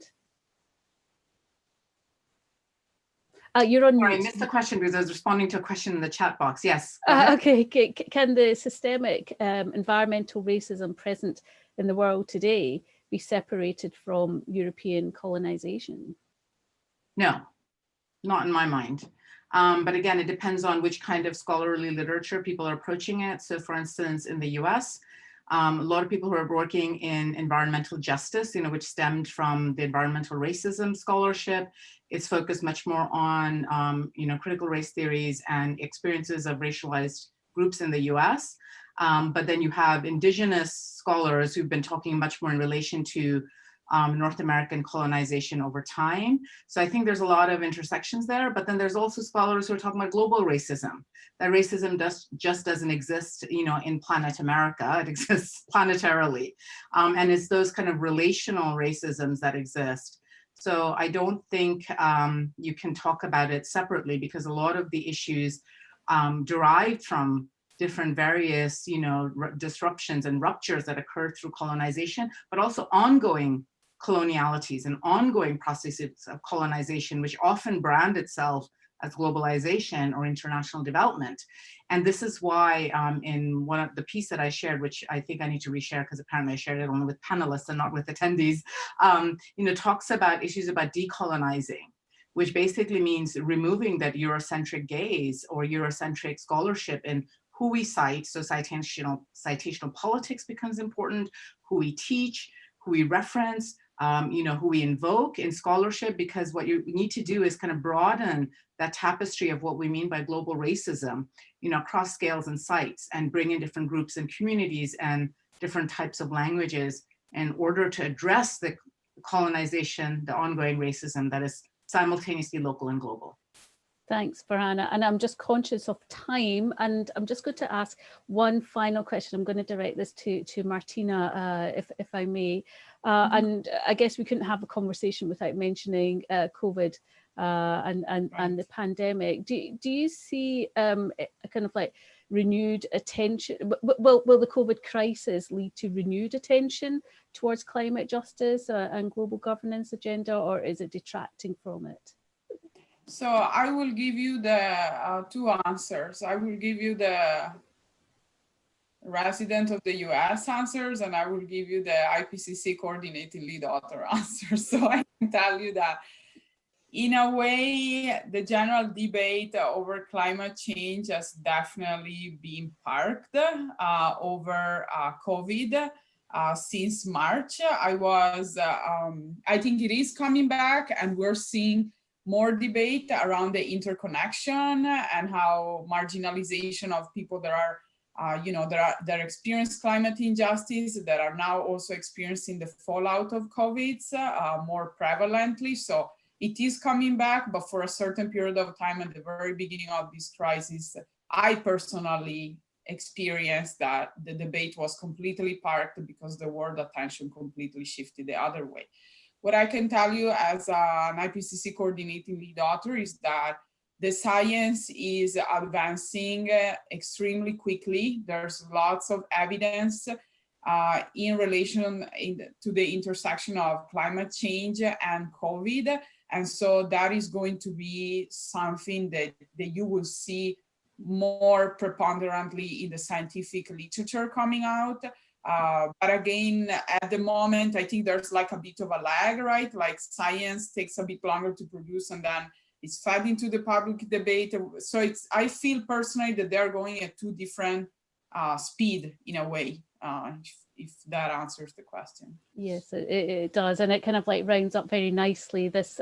You're on mute. Sorry, I missed the question because I was responding to a question in the chat box. Yes. Okay. Can the systemic environmental racism present in the world today be separated from European colonization? No, Not in my mind. But again, it depends on which kind of scholarly literature people are approaching it. So for instance, in the US, a lot of people who are working in environmental justice, which stemmed from the environmental racism scholarship, it's focused much more on, critical race theories and experiences of racialized groups in the US. But then you have indigenous scholars who've been talking much more in relation to North American colonization over time. So I think there's a lot of intersections there, but then there's also scholars who are talking about global racism. That racism just doesn't exist, in planet America. It exists planetarily. And it's those kind of relational racisms that exist. So I don't think you can talk about it separately, because a lot of the issues derived from different various, disruptions and ruptures that occurred through colonization, but also ongoing colonialities and ongoing processes of colonization, which often brand itself as globalization or international development. And this is why in one of the piece that I shared, which I think I need to reshare because apparently I shared it only with panelists and not with attendees, talks about issues about decolonizing, which basically means removing that Eurocentric gaze or Eurocentric scholarship in who we cite. So citational politics becomes important, who we teach, who we reference, who we invoke in scholarship, because what you need to do is kind of broaden that tapestry of what we mean by global racism, across scales and sites, and bring in different groups and communities and different types of languages in order to address the colonization, the ongoing racism that is simultaneously local and global. Thanks, Farhana. And I'm just conscious of time, and I'm just going to ask one final question. I'm going to direct this to Martina, if I may. And I guess we couldn't have a conversation without mentioning COVID and the pandemic. Do you see a kind of like renewed attention? Will the COVID crisis lead to renewed attention towards climate justice and global governance agenda, or is it detracting from it? So I will give you the two answers. I will give you the resident of the US answers, and I will give you the IPCC coordinating lead author answers. So I can tell you that in a way, the general debate over climate change has definitely been parked over COVID since March. I think it is coming back, and we're seeing more debate around the interconnection and how marginalization of people that are, that experience climate injustice, that are now also experiencing the fallout of COVID more prevalently. So it is coming back, but for a certain period of time at the very beginning of this crisis, I personally experienced that the debate was completely parked because the world attention completely shifted the other way. What I can tell you as an IPCC coordinating lead author is that the science is advancing extremely quickly. There's lots of evidence in relation to the intersection of climate change and COVID. And so that is going to be something that you will see more preponderantly in the scientific literature coming out. But again, at the moment, I think there's like a bit of a lag, right? Like science takes a bit longer to produce and then it's fed into the public debate. So I feel personally that they're going at two different speed in a way, if that answers the question. Yes, it does, and it kind of like rounds up very nicely this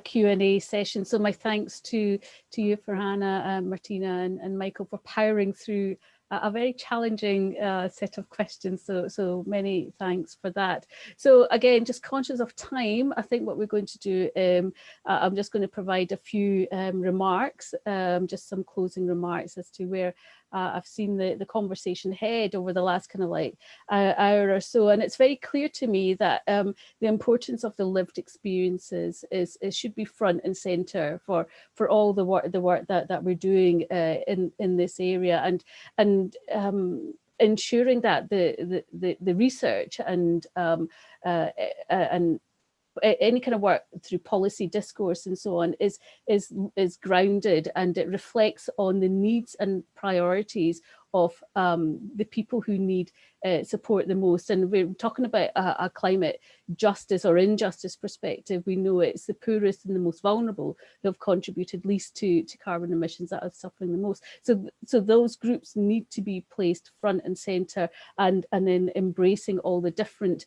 Q&A session. So my thanks to you, Farhana, Martina, and Michael for powering through a very challenging set of questions. So many thanks for that. So again, just conscious of time, I think what we're going to do, I'm just going to provide a few remarks, just some closing remarks as to where I've seen the conversation head over the last kind of like hour or so. And it's very clear to me that the importance of the lived experiences should be front and center for all the work that we're doing in this area, and ensuring that the research and any kind of work through policy discourse and so on is grounded, and it reflects on the needs and priorities of the people who need support the most. And we're talking about a climate justice or injustice perspective. We know it's the poorest and the most vulnerable who have contributed least to carbon emissions that are suffering the most. So those groups need to be placed front and center, and then embracing all the different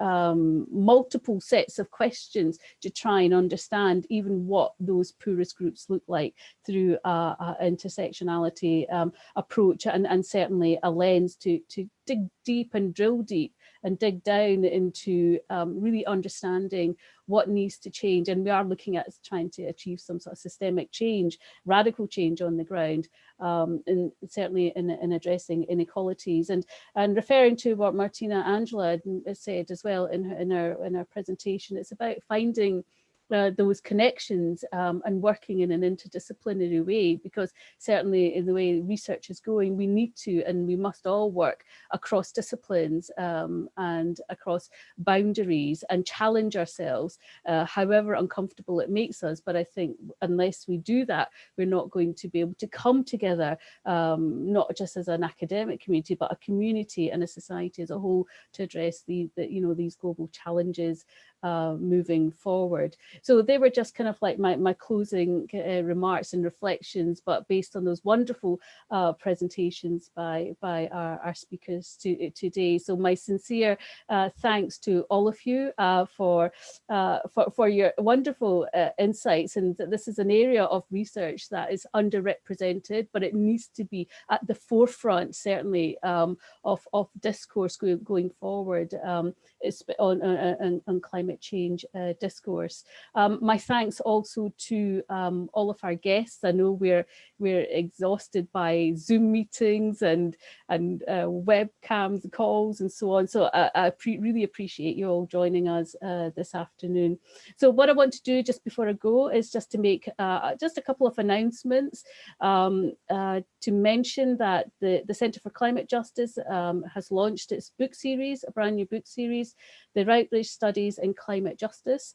multiple sets of questions to try and understand even what those poorest groups look like through intersectionality approach, and certainly a lens to dig deep and drill deep and dig down into really understanding what needs to change. And we are looking at trying to achieve some sort of systemic change, radical change on the ground, and certainly in addressing inequalities. And referring to what Martina Angela said as well in her presentation, it's about finding those connections and working in an interdisciplinary way, because certainly in the way research is going, we need to and we must all work across disciplines and across boundaries and challenge ourselves, however uncomfortable it makes us. But I think unless we do that, we're not going to be able to come together, not just as an academic community, but a community and a society as a whole to address these global challenges moving forward. So they were just kind of like my closing remarks and reflections, but based on those wonderful presentations by our speakers today. So my sincere thanks to all of you for your wonderful insights. And this is an area of research that is underrepresented, but it needs to be at the forefront, certainly, of discourse going forward on climate change discourse. My thanks also to all of our guests. I know we're exhausted by Zoom meetings and webcams, calls, and so on. So I really appreciate you all joining us this afternoon. So what I want to do just before I go is just to make just a couple of announcements, to mention that the Centre for Climate Justice has launched its book series, a brand new book series, The Routledge Studies in Climate Justice.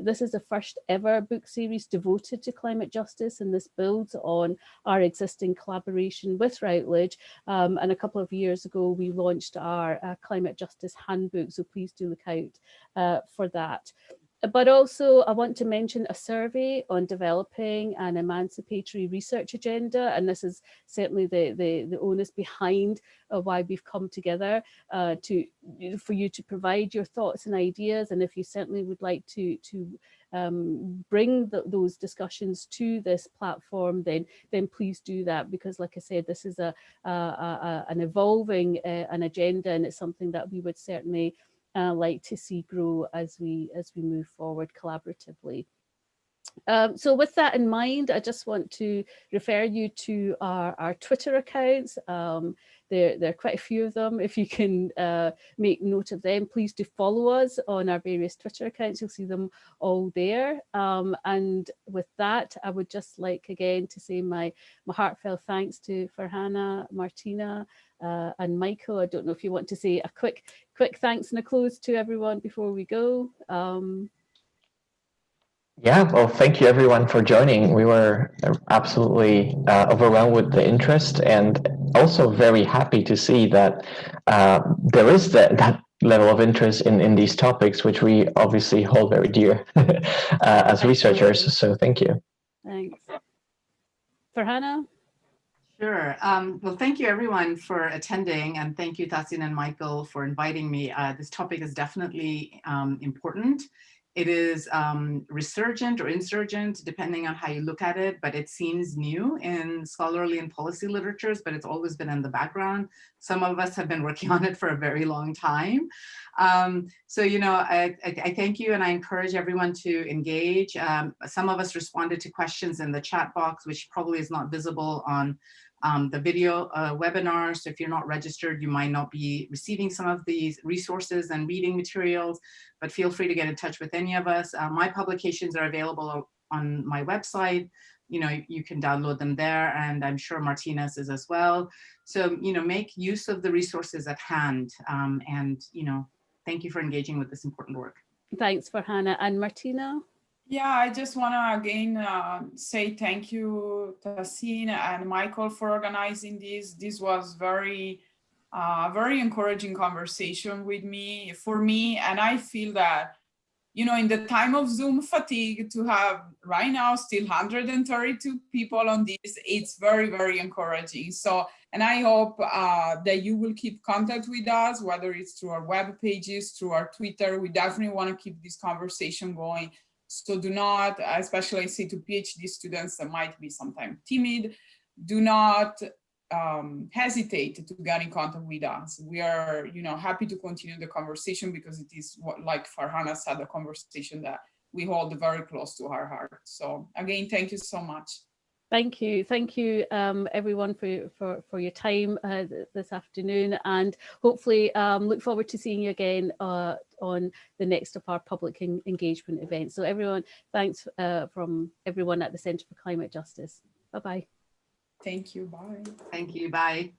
This is the first ever book series devoted to climate justice, and this builds on our existing collaboration with Routledge. And a couple of years ago, we launched our Climate Justice Handbook, so please do look out for that. But also, I want to mention a survey on developing an emancipatory research agenda, and this is certainly the onus behind why we've come together for you to provide your thoughts and ideas. And if you certainly would like to bring those discussions to this platform, then please do that, because, like I said, this is an evolving an agenda, and it's something that we would certainly like to see grow as we move forward collaboratively. So with that in mind, I just want to refer you to our Twitter accounts. There are quite a few of them. If you can make note of them, please do follow us on our various Twitter accounts. You'll see them all there. And with that, I would just like again to say my heartfelt thanks to Farhana, Martina, and Michael. I don't know if you want to say a quick thanks and a close to everyone before we go. Yeah, well, thank you everyone for joining. We were absolutely overwhelmed with the interest, and also very happy to see that there is that level of interest in these topics, which we obviously hold very dear as researchers. So thank you. Thanks. Farhana? Sure. Well, thank you everyone for attending, and thank you Tassin and Michael for inviting me. This topic is definitely important. It is resurgent or insurgent, depending on how you look at it, but it seems new in scholarly and policy literatures, but it's always been in the background. Some of us have been working on it for a very long time. So, you know, I thank you, and I encourage everyone to engage. Some of us responded to questions in the chat box, which probably is not visible on the video webinar. So if you're not registered, you might not be receiving some of these resources and reading materials, but feel free to get in touch with any of us. My publications are available on my website. You know, you can download them there, and I'm sure Martina's is as well. So, you know, make use of the resources at hand, and, you know, thank you for engaging with this important work. Thanks, Farhana. And Martina? Yeah, I just want to again say thank you, Tassin and Michael, for organizing this. This was very encouraging conversation for me, and I feel that, you know, in the time of Zoom fatigue, to have right now still 132 people on this, it's very, very encouraging. So, and I hope that you will keep contact with us, whether it's through our web pages, through our Twitter. We definitely want to keep this conversation going. So do not, especially I say to PhD students that might be sometimes timid, do not hesitate to get in contact with us. We are, you know, happy to continue the conversation, because it is what, like Farhana said, a conversation that we hold very close to our heart. So again, thank you so much. Thank you everyone for your time this afternoon, and hopefully look forward to seeing you again on the next of our public engagement events. So everyone, thanks from everyone at the Centre for Climate Justice. Bye-bye. Thank you, bye. Thank you, bye.